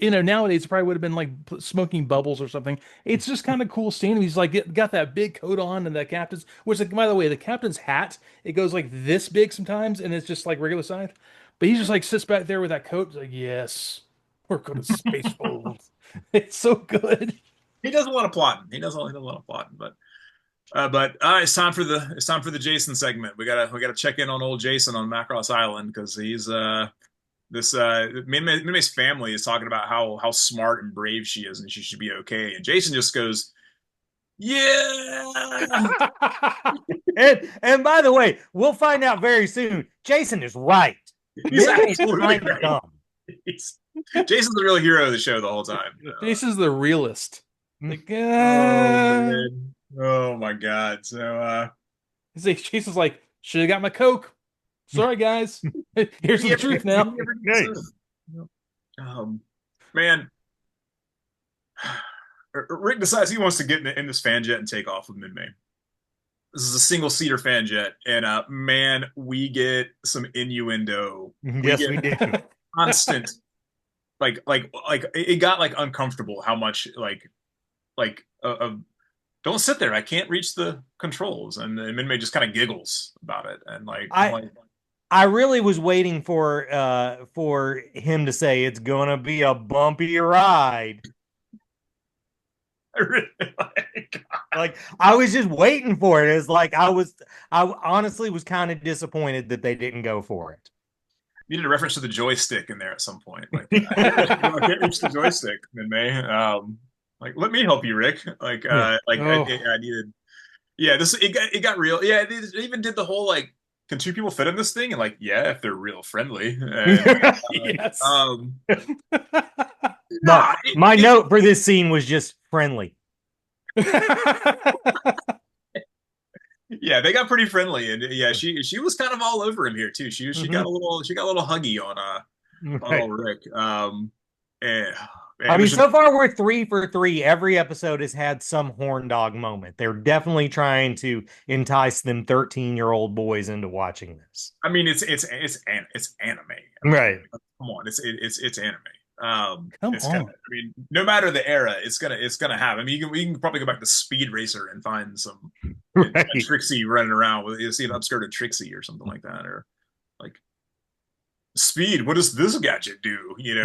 Nowadays it probably would have been like smoking bubbles or something. It's just kind of cool seeing him. He's like got that big coat on, and the captain's, which like, by the way, the captain's hat, it goes like this big sometimes, and it's just like regular size. But he just like sits back there with that coat. He's like, yes, we're going to space fold. It's so good. He does a lot of plotting. He does a lot of plotting, but it's time for the Jason segment. We gotta check in on old Jason on Macross Island because he's Minmay's family is talking about how smart and brave she is and she should be okay. And Jason just goes, yeah. and by the way, we'll find out very soon. Jason is right. He's absolutely right. Dumb. Jason's the real hero of the show the whole time. Jason's the realist. Like, oh my God. So Jason's like, should have got my Coke. Sorry, guys. Here's the truth now. Man, Rick decides he wants to get in this fan jet and take off with Minmay. This is a single-seater fan jet, and man, we get some innuendo. Yes, we do. Constant, like it got like uncomfortable. How much don't sit there. I can't reach the controls, and Minmay just kind of giggles about it, and I really was waiting for him to say it's gonna be a bumpy ride. Like I was just waiting for it. It's like I honestly was kind of disappointed that they didn't go for it. Needed a reference to the joystick in there at some point. Like I can't reach the joystick, Minmay. Like let me help you, Rick. I needed. Yeah, it got real. Yeah, they even did the whole like, can 2 people fit in this thing? And like, yeah, if they're real friendly. And, yes. My note for this scene was just friendly. Yeah, they got pretty friendly, and yeah, she was kind of all over him here too. She got a little huggy on old Rick. I mean, so far we're 3 for 3. Every episode has had some horn dog moment. They're definitely trying to entice them 13-year-old boys into watching this. I mean, it's anime, right? Come on, it's anime. Come on. I mean, no matter the era, it's gonna have. I mean, we can probably go back to Speed Racer and find some Trixie running around with see an upskirted Trixie or something like that, or like Speed. What does this gadget do? Your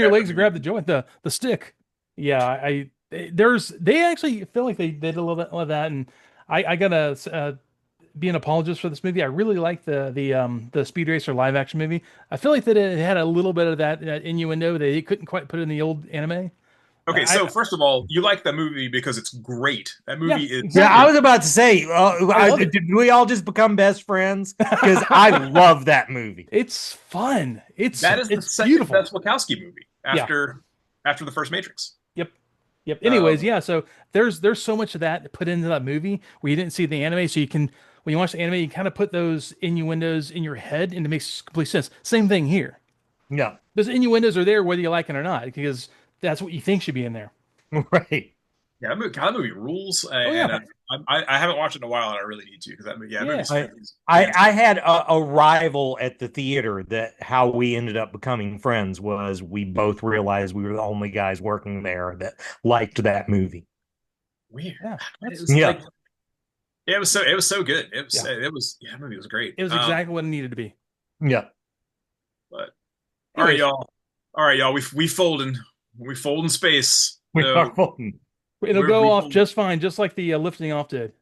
legs and grab the joint, the stick. Yeah, they actually feel like they did a little bit of that, and I gotta be an apologist for this movie. I really like the Speed Racer live action movie. I feel like that it had a little bit of that innuendo that they couldn't quite put in the old anime. Okay, so first of all, you like the movie because it's great. That movie is. Exactly. Yeah, I was about to say, did we all just become best friends? Because I love that movie. It's fun. It's the second beautiful. best Wachowski movie. Yeah. after the first Matrix. Yep. Yep. Anyways, Um, yeah. So there's so much of that put into that movie where you didn't see the anime, so you can when you watch the anime, you kind of put those innuendos in your head, and it makes complete sense. Same thing here. Yeah. Those innuendos are there whether you like it or not, because that's what you think should be in there. Right. yeah, that movie rules, Oh yeah. and I haven't watched it in a while, and I really need to because that Yeah. movie's I fantastic. had a rival at the theater that how we ended up becoming friends was we both realized we were the only guys working there that liked that movie. Weird. Yeah. It That's was Yeah. like it was so good. yeah. That movie was great. It was exactly what it needed to be. Yeah. But Anyways, all right, y'all. We fold in space. We So are voting. it'll we're, go we off fold. just fine, just like the lifting off did.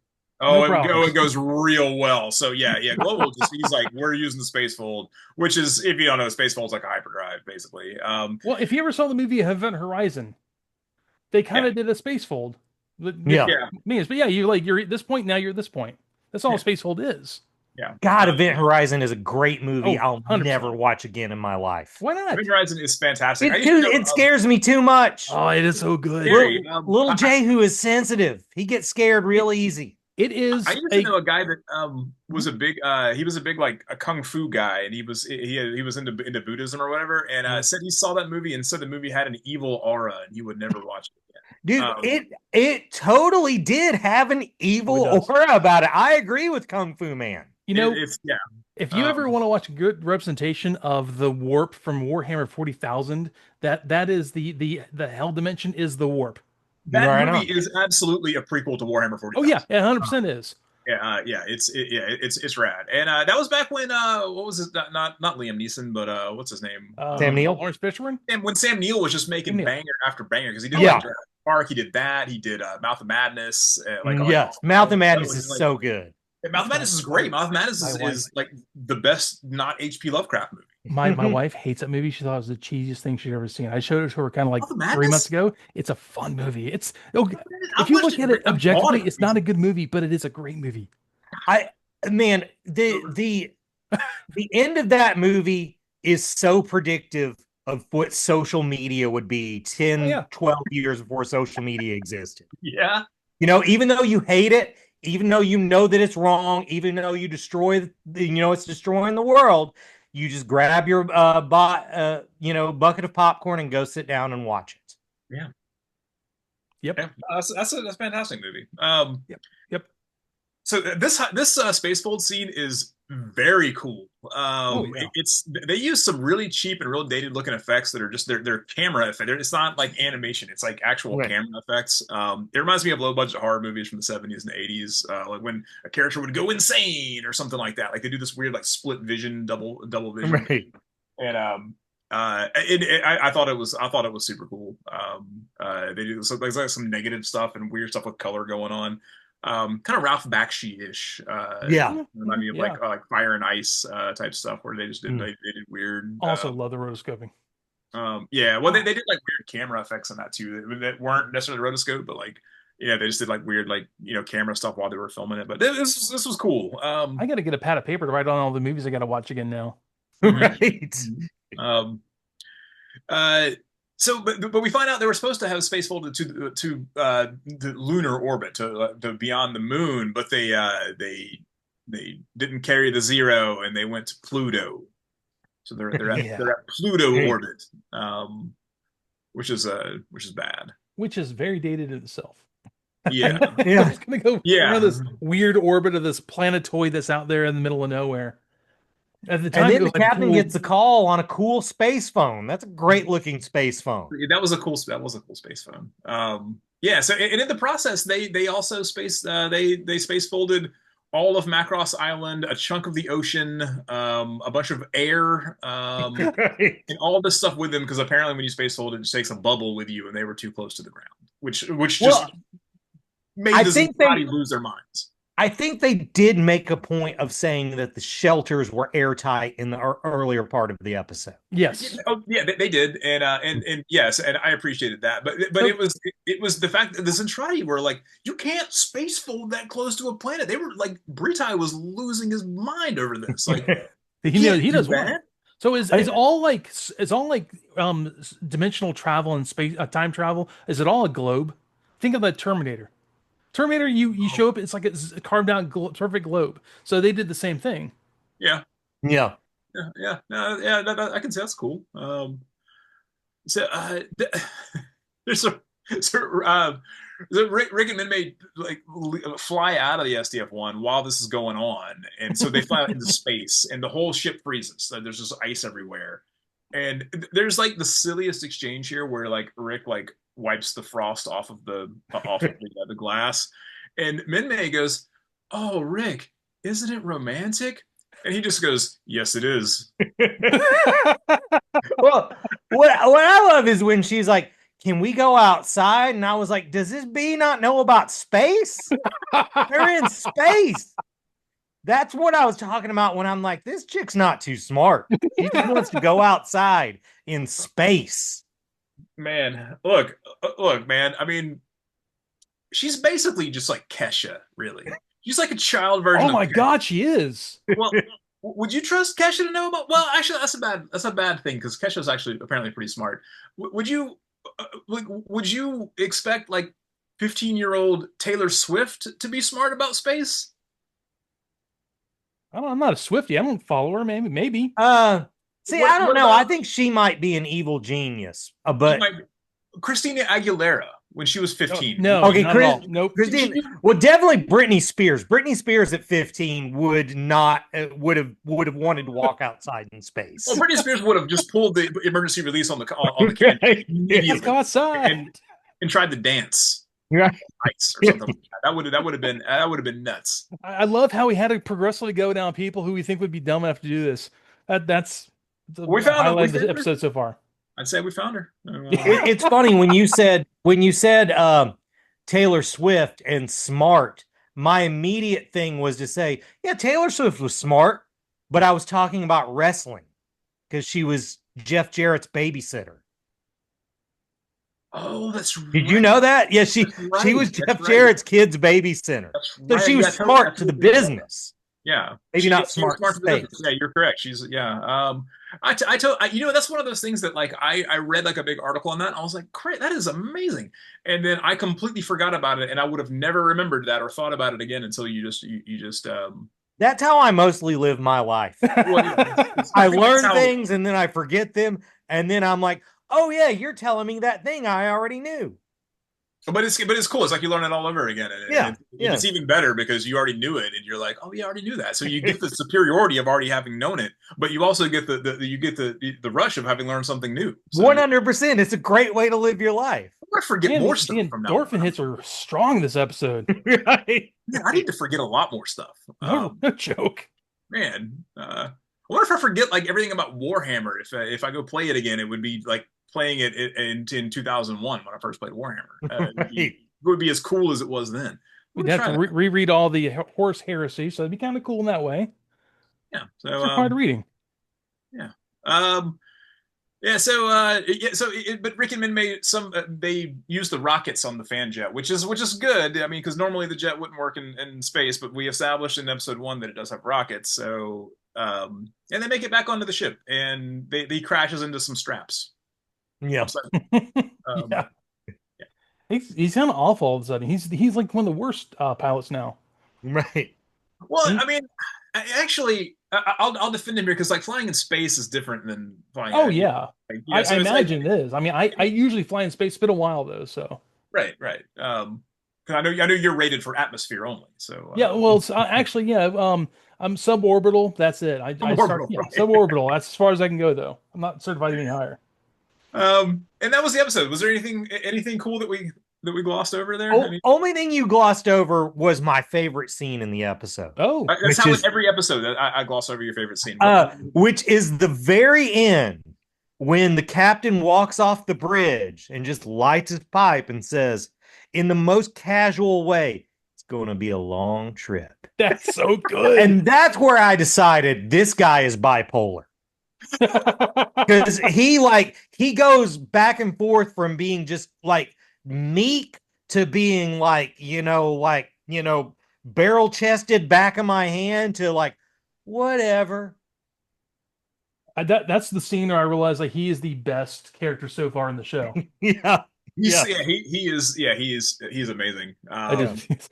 No Oh, it problems. goes real well. So yeah. Global just he's like we're using the space fold, which is if you don't know, space fold's like a hyperdrive basically. Well, if you ever saw the movie Event Horizon, they kind Yeah, of did a space fold. Yeah. yeah, Means, but yeah, you're at this point now. You're at this point. That's all a yeah, space fold is. yeah. God, Event Horizon is a great movie. Oh, I'll 100%. never watch again in my life. Why not? Event Horizon is fantastic. I It used to too, know it scares me too much. Oh, it is so good. Scary. Little Jay, who is sensitive, he gets scared real easy. It I is used to a know a guy that was a big he was a big like a kung fu guy, and he was into Buddhism or whatever, and said he saw that movie and said the movie had an evil aura and he would never watch it Dude, again. it totally did have an Oh, evil it does. aura about it. I agree with Kung Fu Man. you know It's yeah. if you ever Um, want to watch a good representation of the warp from Warhammer 40,000, that is the hell dimension is the warp. that Right movie on. is absolutely a prequel to Warhammer Oh yeah, 40,000. yeah, 100% is. Yeah, it's rad. And that was back when what was it? Not Liam Neeson, but what's his name? Sam Neill? Lawrence Fishburne. And when Sam Neill was just Sam making Neill. banger after banger because he did Yeah. like Jurassic Park, he did that, he did Mouth of Madness, Yes, Mouth of Madness like, is so good. Mouth of Madness is great. Mouth of Madness My wife- is like the best not H.P. Lovecraft movie. My wife hates that movie. She thought it was the cheesiest thing she'd ever seen. I showed it to her kind of like Mouth of 3 Madness? months ago. It's a fun movie. It's I've if you watched look at it I've objectively, bought it. it's not a good movie, but it is a great movie. Man, the end of that movie is so predictive of what social media would be 10, Oh, yeah. 12 years before social media existed. Yeah. Even though you hate it, even though you know that it's wrong, even though you destroy, it's destroying the world, you just grab your bucket of popcorn and go sit down and watch it. Yeah. Yep. Yeah. That's a fantastic movie. Yep. So this spacefold scene is very cool. Yeah. They use some really cheap and real dated looking effects that are just they're camera effects. It's not like animation; it's like actual Right. camera effects. It reminds me of low budget horror movies from the 70s and 80s, like when a character would go insane or something like that. Like they do this weird like split vision, double vision, Right. and I thought it was super cool. They do there's like some negative stuff and weird stuff with color going on. Kind of Ralph Bakshi-ish. Yeah. Remind me of Yeah. like Fire and Ice type stuff where they just did they did weird. Also love the rotoscoping. Yeah, well they did like weird camera effects on that too that weren't necessarily rotoscope, but like they just did like weird like camera stuff while they were filming it. But this was cool. I got to get a pad of paper to write on all the movies I got to watch again now. Right. Um, so, but we find out they were supposed to have space folded to the lunar orbit to beyond the moon, but they didn't carry the zero and they went to Pluto. So they're Yeah. they're at Pluto orbit, which is bad. Which is very dated in itself. Yeah, Yeah. It's gonna go around this weird orbit of this planetoid that's out there in the middle of nowhere. At the time, And it then the was like captain cool. gets a call on a cool space phone. That's a great looking space phone. that was a cool space phone. Yeah. So and in the process, they also they space folded all of Macross Island, a chunk of the ocean, a bunch of air, Right. and all this stuff with them because apparently when you space fold it just takes a bubble with you, and they were too close to the ground, which just made I this think body lose their minds. I think they did make a point of saying that the shelters were airtight in the earlier part of the episode. Yes. Oh yeah, they did, and yes, and I appreciated that, but it was the fact that the Zentradi were like, you can't space fold that close to a planet. They were like, Britai was losing his mind over this. Like He knows do he does that. want it. So is all like dimensional travel and space time travel? Is it all a globe? Think of the Terminator. Terminator, you show up, it's like a carved out perfect globe. So they did the same thing. Yeah, Yeah. yeah, no, yeah. I can say that's cool. So there's a so, Rick and Min may like fly out of the SDF-1 while this is going on, and so they fly out into space, and the whole ship freezes. So there's just ice everywhere, and there's like the silliest exchange here where like Rick like wipes the frost off of the glass, and Min May goes, "Oh, Rick, isn't it romantic?" And he just goes, "Yes, it is." Well, what I love is when she's like, "Can we go outside?" And I was like, "Does this bee not know about space? They're in space." That's what I was talking about when I'm like, "This chick's not too smart. She just wants to go outside in space." Man, look, man. I mean, she's basically just like Kesha, really. She's like a child version Oh of my Kesha. God, she is. Well, would you trust Kesha to know about? Well, actually, that's a bad thing because Kesha's actually apparently pretty smart. Would you would you expect like 15-year-old Taylor Swift to be smart about space? I'm not a Swiftie. I don't follow her. Maybe. See, What I don't what know. I about think she might be an evil genius, she but might Christina Aguilera when she was Oh, 15? no, okay, not at all. Nope. Christine. Well, definitely Britney Spears. Britney Spears at 15 would not would have wanted to walk outside in space. Well, Britney Spears would have just pulled the emergency release on the can Right. immediately Let's go outside. and tried to dance Right. ice or something like that. That would have been nuts. I love how we had to progressively go down people who we think would be dumb enough to do this. That's the We found her. highlight We of the found her. episode so far. I'd say we found her. It's funny when you said Taylor Swift and smart. My immediate thing was to say, yeah, Taylor Swift was smart, but I was talking about wrestling because she was Jeff Jarrett's babysitter. Oh, that's right. Did you know that? Yeah, she was Jeff Jarrett's kid's babysitter. That's So right. she was Yeah, smart to the business. Yeah, Maybe not she was smart to to the business. space. Yeah, you're correct. I told that's one of those things that like I read like a big article on that. And I was like, great, that is amazing. And then I completely forgot about it, and I would have never remembered that or thought about it again until you just. That's how I mostly live my life. I learn things and then I forget them, and then I'm like, oh yeah, you're telling me that thing I already knew. But it's cool. It's like you learn it all over again. And it's even better because you already knew it, and you're like, oh yeah, I already knew that. So you get the superiority of already having known it, but you also get the rush of having learned something new. 100%. It's a great way to live your life. I'm gonna forget more stuff the from now on. endorphin hits are strong this episode. Right? Yeah, I need to forget a lot more stuff. No joke. Man, I wonder if I forget like everything about Warhammer. If I go play it again, it would be like playing it in 2001 when I first played Warhammer. It would be as cool as it was then. We'd have to reread all the Horse Heresy, so it'd be kind of cool in that way. Yeah, so it's required reading. Yeah, but Rick and Min made they used the rockets on the fan jet, which is good. I mean, because normally the jet wouldn't work in space, but we established in episode 1 that it does have rockets. So and they make it back onto the ship, and he crashes into some straps. Yeah. Yeah. He's kind of awful all of a sudden. He's like one of the worst pilots now. Right. Well, I mean, I'll defend him here because like flying in space is different than flying. Oh yeah, I imagine like, it is. I mean, I usually fly in space. It's been a while though, so right. Because I know you're rated for atmosphere only. So yeah. Well, it's, actually, yeah. I'm suborbital. That's it. Suborbital. That's as far as I can go though. I'm not certified any higher. And that was the episode. Was there anything cool that we glossed over there? Only thing you glossed over was my favorite scene in the episode. Oh, that's how in every episode that I gloss over your favorite scene. Which is the very end when the captain walks off the bridge and just lights his pipe and says, in the most casual way, it's going to be a long trip. That's so good. And that's where I decided this guy is bipolar. Because he goes back and forth from being just like meek to being like barrel chested back of my hand to like whatever. That's the scene where I realized like he is the best character so far in the show. Yeah. He's, Yeah. yeah, he's amazing. I Yeah. just,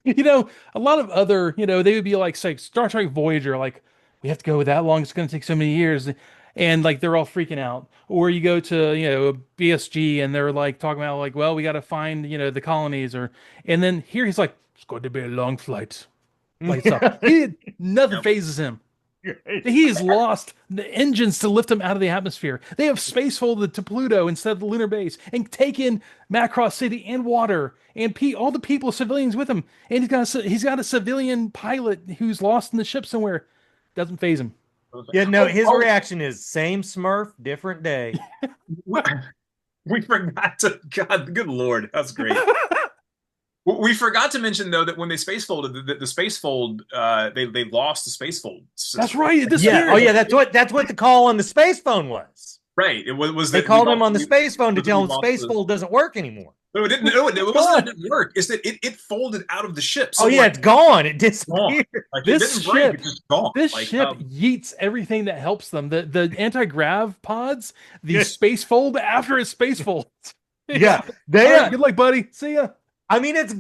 Yeah. a lot of other, they would be like, say, Star Trek Voyager, like, we have to go that long. It's going to take so many years. And like, they're all freaking out. Or you go to, BSG and they're like talking about, like, well, we got to find, the colonies. And then here he's like, it's going to be a long flight. Lights up. Nothing Yep. phases him. He has lost the engines to lift him out of the atmosphere. They have space folded to Pluto instead of the lunar base and taken Macross City and water and all the people, civilians with him. And he's got a civilian pilot who's lost in the ship somewhere. Doesn't phase him. Yeah, no, his Oh, reaction is same Smurf, different day. we, we forgot to, God, good Lord, that's great. We forgot to mention though that when they space folded, the space fold, they lost the space fold system. That's right. It Yeah. disappeared. Oh, yeah. That's what the call on the space phone was. Right. It was They that called we him on the space phone to tell him lost space the- fold doesn't work anymore. No, it didn't. No, it wasn't that it didn't work. It's that it folded out of the ship. So Oh, yeah, like, it's gone. It it's gone. disappeared. Like, This it didn't break. ship- It's just gone. This Like, ship yeets everything that helps them. The anti-grav pods, the Yeah. space fold after it space folds. Yeah. All They, right, good luck, buddy. See ya. I mean, it's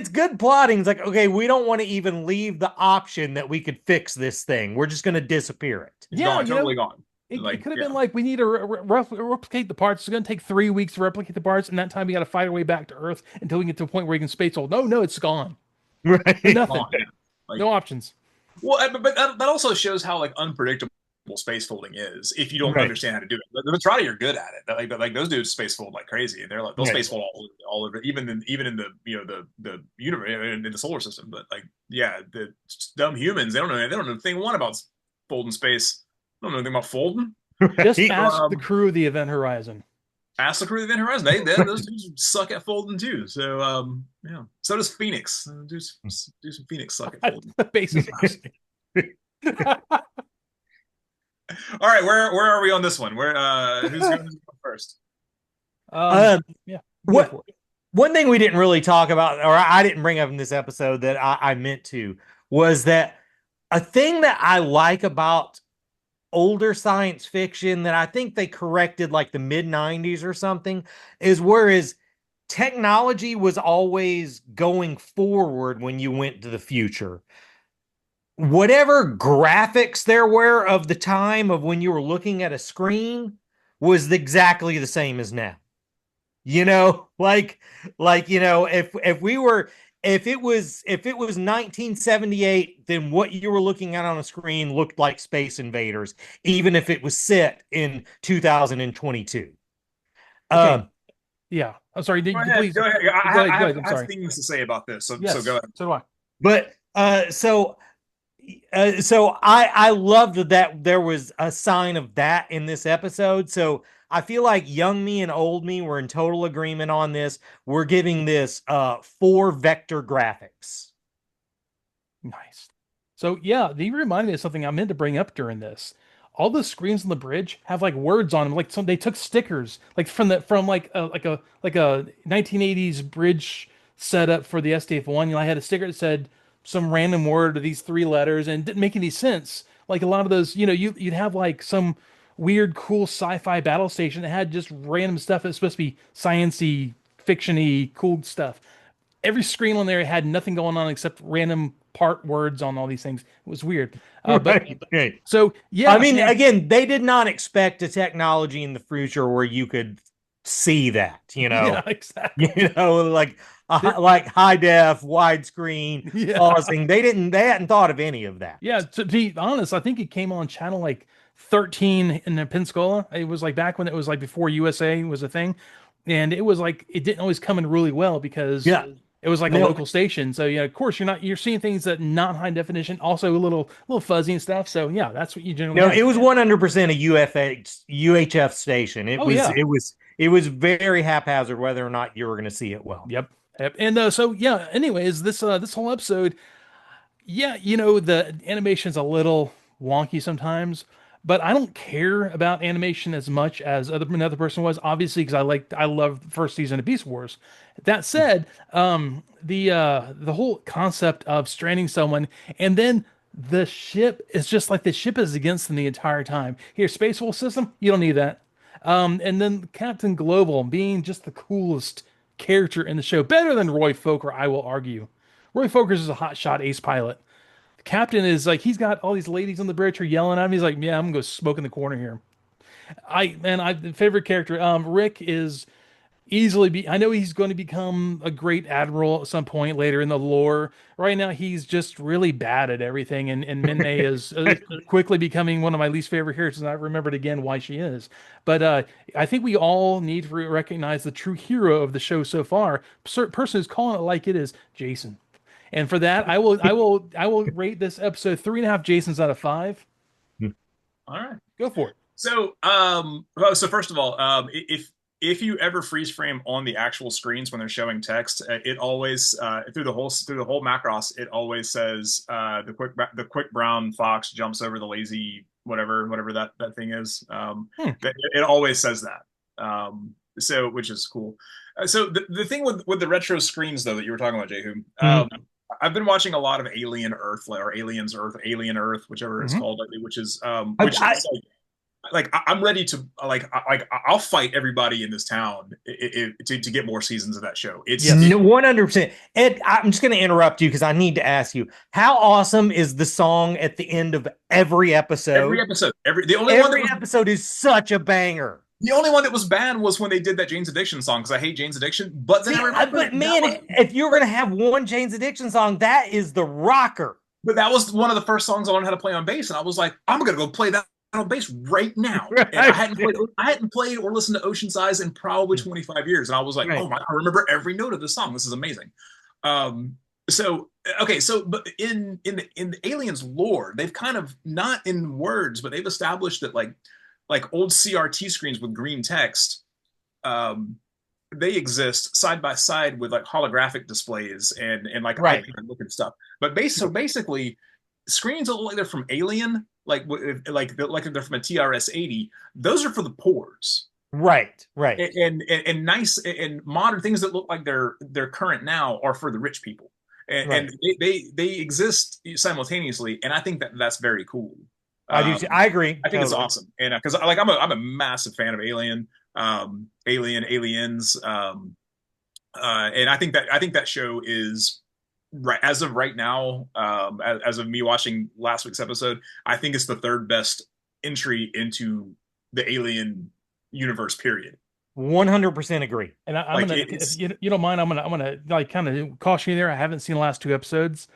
good plotting. It's like, okay, we don't want to even leave the option that we could fix this thing. We're just going to disappear it. it's Yeah, gone. Totally gone. It Like, could have yeah. been like, we need to replicate the parts. It's going to take 3 weeks to replicate the parts, and that time we got to fight our way back to Earth until we get to a point where we can space fold. No, it's gone. Right. Nothing. Gone, yeah. Like- No options. Well, but that also shows how like unpredictable space folding is if you don't Right. understand how to do it. The Vetrati are good at it. Like those dudes space fold like crazy. They'll Right. space fold all over, even in the the universe in the solar system. But like, yeah, the dumb humans, they don't know anything one about folding space. They don't know anything about folding. Just Right. ask the crew of the Event Horizon. Ask the crew of the Event Horizon. Those dudes suck at folding too. So yeah. So does Phoenix. Do some Phoenix suck at folding. Basically. All right, where are we on this one? Where who's going first? Yeah. What- Go for it. One thing we didn't really talk about, or I didn't bring up in this episode that I meant to, was that a thing that I like about older science fiction that I think they corrected like the mid 90s or something is whereas technology was always going forward when you went to the future. Whatever graphics there were of the time of when you were looking at a screen was exactly the same as now. Like if it was 1978, then what you were looking at on a screen looked like Space Invaders, even if it was set in 2022. Okay. Yeah. I'm sorry. Go ahead. Please. Go ahead. Go ahead, I I'm have sorry. things to say about this. So Yes. go ahead. So do I. But so I loved that there was a sign of that in this episode. So I feel like young me and old me were in total agreement on this. We're giving this 4 vector graphics. Nice. So yeah, you reminded me of something I meant to bring up during this. All the screens on the bridge have like words on them, like they took stickers, like from like a 1980s bridge setup for the SDF-1. I had a sticker that said some random word of these 3 letters and it didn't make any sense. Like a lot of those, you'd have like some weird, cool sci-fi battle station that had just random stuff that's supposed to be science-y, fiction-y, cool stuff. Every screen on there had nothing going on except random part words on all these things. It was weird. Right. So yeah, I mean, man, again, they did not expect a technology in the future where you could see that, yeah, exactly. like high def, widescreen, Yeah. pausing. They hadn't thought of any of that. Yeah, to be honest, I think it came on channel like 13 in the Pensacola. It was like back when it was like before USA was a thing, and it was like it didn't always come in really well because Yeah. it was like a No. local station. So yeah, of course you're seeing things that not high definition, also a little fuzzy and stuff. So yeah, that's what you generally No, have. it was 100% a UHF station. It Oh, was yeah. it was very haphazard whether or not you were going to see it well. Yep. And so yeah, anyways, this whole episode, yeah, the animation's a little wonky sometimes, but I don't care about animation as much as another person was, obviously, because I love the first season of Beast Wars. That said, the whole concept of stranding someone and then The ship is just like the ship is against them the entire time. Here, Space Wolf system, you don't need that. And then Captain Gloval being just the coolest character in the show, better than Roy Fokker, I will argue. Roy Fokker is a hotshot ace pilot. The captain is like he's got all these ladies on the bridge are yelling at him. He's like, "Yeah, I'm gonna go smoke in the corner here." Favorite character. Rick is easily be. I know he's going to become a great admiral at some point later in the lore. Right now, he's just really bad at everything, and Minmay is quickly becoming one of my least favorite characters. And I remembered again why she is. But I think we all need to recognize the true hero of the show so far. Person who's calling it like it is, Jason. And for that, I will rate this episode 3.5 Jasons out of 5. All right, Go for it. So, so first of all, if you ever freeze frame on the actual screens when they're showing text, it always through the whole Macross, it always says the quick brown fox jumps over the lazy whatever that thing is. It always says that. So which is cool. So the thing with the retro screens though that you were talking about, Jehu, I've been watching a lot of Alien Earth or Aliens Earth, Alien Earth, whichever it's called, which is I'm ready to I'll fight everybody in this town to get more seasons of that show. It's 100%. Ed, I'm just going to interrupt you because I need to ask you, how awesome is the song at the end of every episode? Every episode is such a banger. The only one that was banned was when they did that Jane's Addiction song because I hate Jane's Addiction. But then if you're going to have one Jane's Addiction song, that is the rocker. But that was one of the first songs I learned how to play on bass, and I was like, I'm going to go play that on bass right now. Right. And I hadn't played or listened to Ocean Size in probably 25 years, and I was like, oh my, I remember every note of this song. This is amazing. So but in the Aliens lore, they've kind of, not in words, but they've established that like old CRT screens with green text, they exist side by side with like holographic displays and like iPad looking stuff. But basically, screens that look like they're from Alien, like they're from a TRS-80, those are for the poors. Right. And nice and modern things that look like they're current now are for the rich people. And they exist simultaneously, and I think that's very cool. I agree. I think it's awesome, and because I'm a massive fan of Aliens, and I think that show is right as of right now. As of me watching last week's episode, I think it's the third best entry into the Alien universe. Period. 100% agree. And I'm gonna, if you don't mind, I'm gonna like kind of caution you there. I haven't seen the last 2 episodes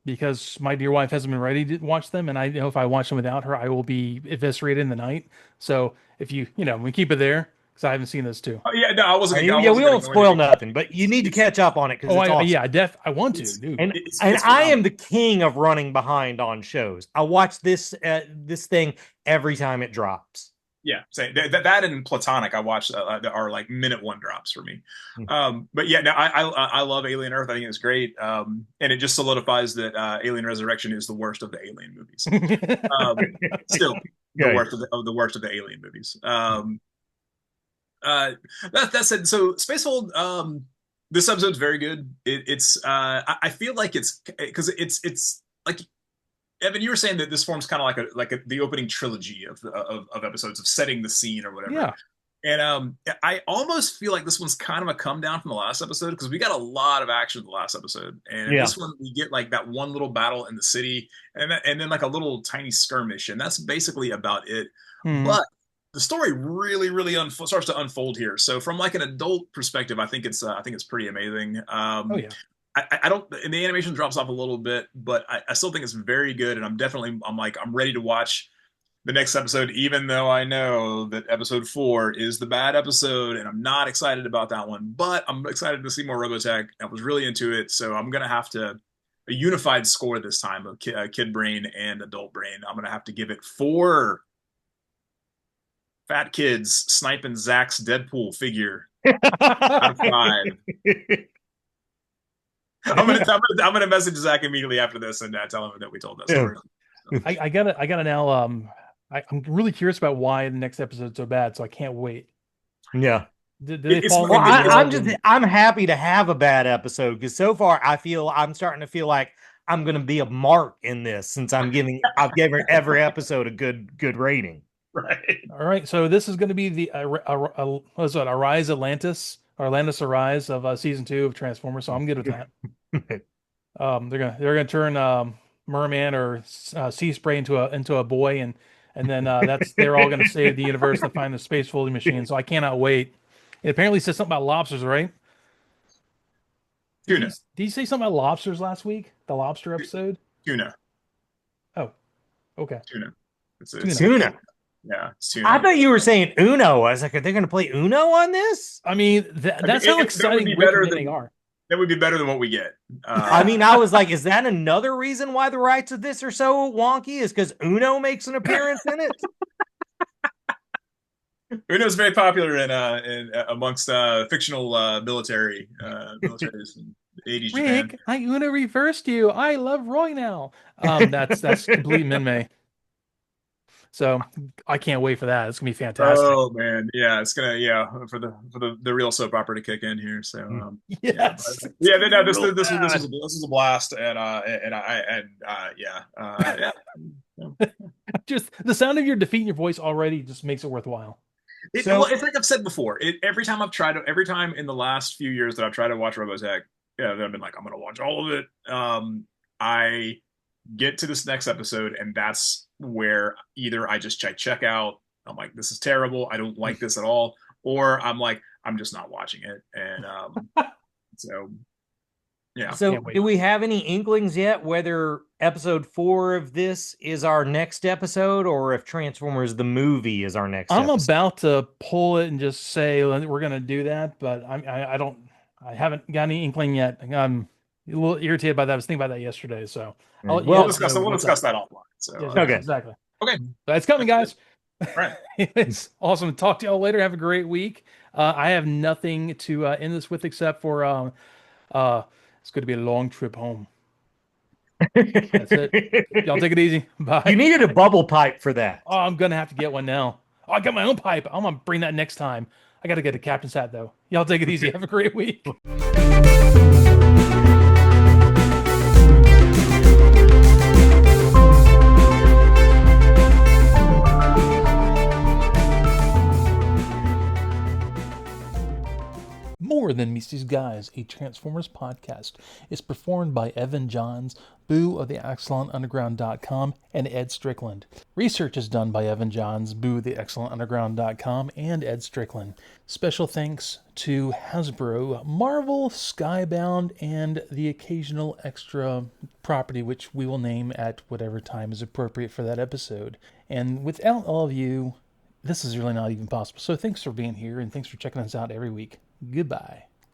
because my dear wife hasn't been ready to watch them, and I know if I watch them without her, I will be eviscerated in the night. So if we keep it there because I haven't seen those 2. Oh, yeah, no, I wasn't. We won't spoil nothing, but you need to catch up on it because awesome. I want to. Dude. And I am the king of running behind on shows. I watch this thing every time it drops. Yeah, same. That and Platonic I watched are like minute 1 drops for me. But yeah, no, I love Alien Earth. I think it's great, and it just solidifies that Alien Resurrection is the worst of the Alien movies. Still the worst of the Alien movies. That said, so Spacefold, this episode's very good. I feel like it's because it's like, Evan, you were saying that this forms kind of like the opening trilogy of episodes of setting the scene or whatever. Yeah. And I almost feel like this one's kind of a come down from the last episode because we got a lot of action in the last episode, and in this one we get like that one little battle in the city, and then like a little tiny skirmish, and that's basically about it. But the story really, really starts to unfold here. So from like an adult perspective, I think it's pretty amazing. I don't, and the animation drops off a little bit, but I still think it's very good. And I'm ready to watch the next episode, even though I know that episode 4 is the bad episode, and I'm not excited about that one, but I'm excited to see more Robotech. I was really into it. So I'm going to have a unified score this time of kid brain and adult brain. I'm going to have to give it 4 fat kids sniping Zach's Deadpool figure out of 5. I'm gonna message Zach immediately after this and tell him that we told that story. I gotta now. I'm really curious about why the next episode's so bad, so I can't wait. Yeah. Did they fall? I'm happy to have a bad episode because so far I'm starting to feel like I'm going to be a mark in this since I've given every episode a good rating. Right. All right, so this is going to be the what is it, Arise Atlantis, or Atlantis Arise of season 2 of Transformers. So I'm good with that. They're gonna turn Merman or Sea Spray into a boy, and then they're all gonna save the universe and find the space folding machine. So I cannot wait. It apparently says something about lobsters, right? Tuna. Did you say something about lobsters last week? The lobster episode? Tuna. Oh, okay. Tuna. Tuna. Yeah, it's tuna. I thought you were saying Uno. I was like, are they going to play Uno on this? I mean, that's how exciting they are. That would be better than what we get. I mean, I was like, is that another reason why the rights of this are so wonky? Is because Uno makes an appearance in it? Uno is very popular in amongst fictional militaries in the 80s Japan. Rick, I Uno reversed you. I love Roy now. That's complete min-may. So I can't wait for that. It's gonna be fantastic. Oh man, yeah, it's gonna for the real soap opera to kick in here. So yes, this was a blast, just the sound of your defeat in your voice already just makes it worthwhile. It's like I've said before. Every time in the last few years that I've tried to watch Robotech, I've been like, I'm gonna watch all of it. I get to this next episode, and that's where either I just check out, I'm like, this is terrible, I don't like this at all, or I'm like, I'm just not watching it. And so do we have any inklings yet whether episode 4 of this is our next episode, or if Transformers the movie is our next episode? About to pull it and just say we're gonna do that, but I haven't got any inkling yet. I'm a little irritated by that. I was thinking about that yesterday, so we'll discuss that offline. So okay, exactly. Okay, that's coming, guys. All right, it's awesome to talk to y'all later. Have a great week. I have nothing to end this with except for it's going to be a long trip home. That's it. Y'all take it easy. Bye. You needed a bubble pipe for that. Oh, I'm gonna have to get one now. Oh, I got my own pipe. I'm gonna bring that next time. I got to get a captain's hat though. Y'all take it easy. Have a great week. More Than Meets These Guys, a Transformers podcast, is performed by Evan Johns, Boo of the ExcellentUnderground.com, and Ed Strickland. Research is done by Evan Johns, Boo of the ExcellentUnderground.com, and Ed Strickland. Special thanks to Hasbro, Marvel, Skybound, and the occasional extra property, which we will name at whatever time is appropriate for that episode. And without all of you, this is really not even possible. So thanks for being here, and thanks for checking us out every week. Goodbye.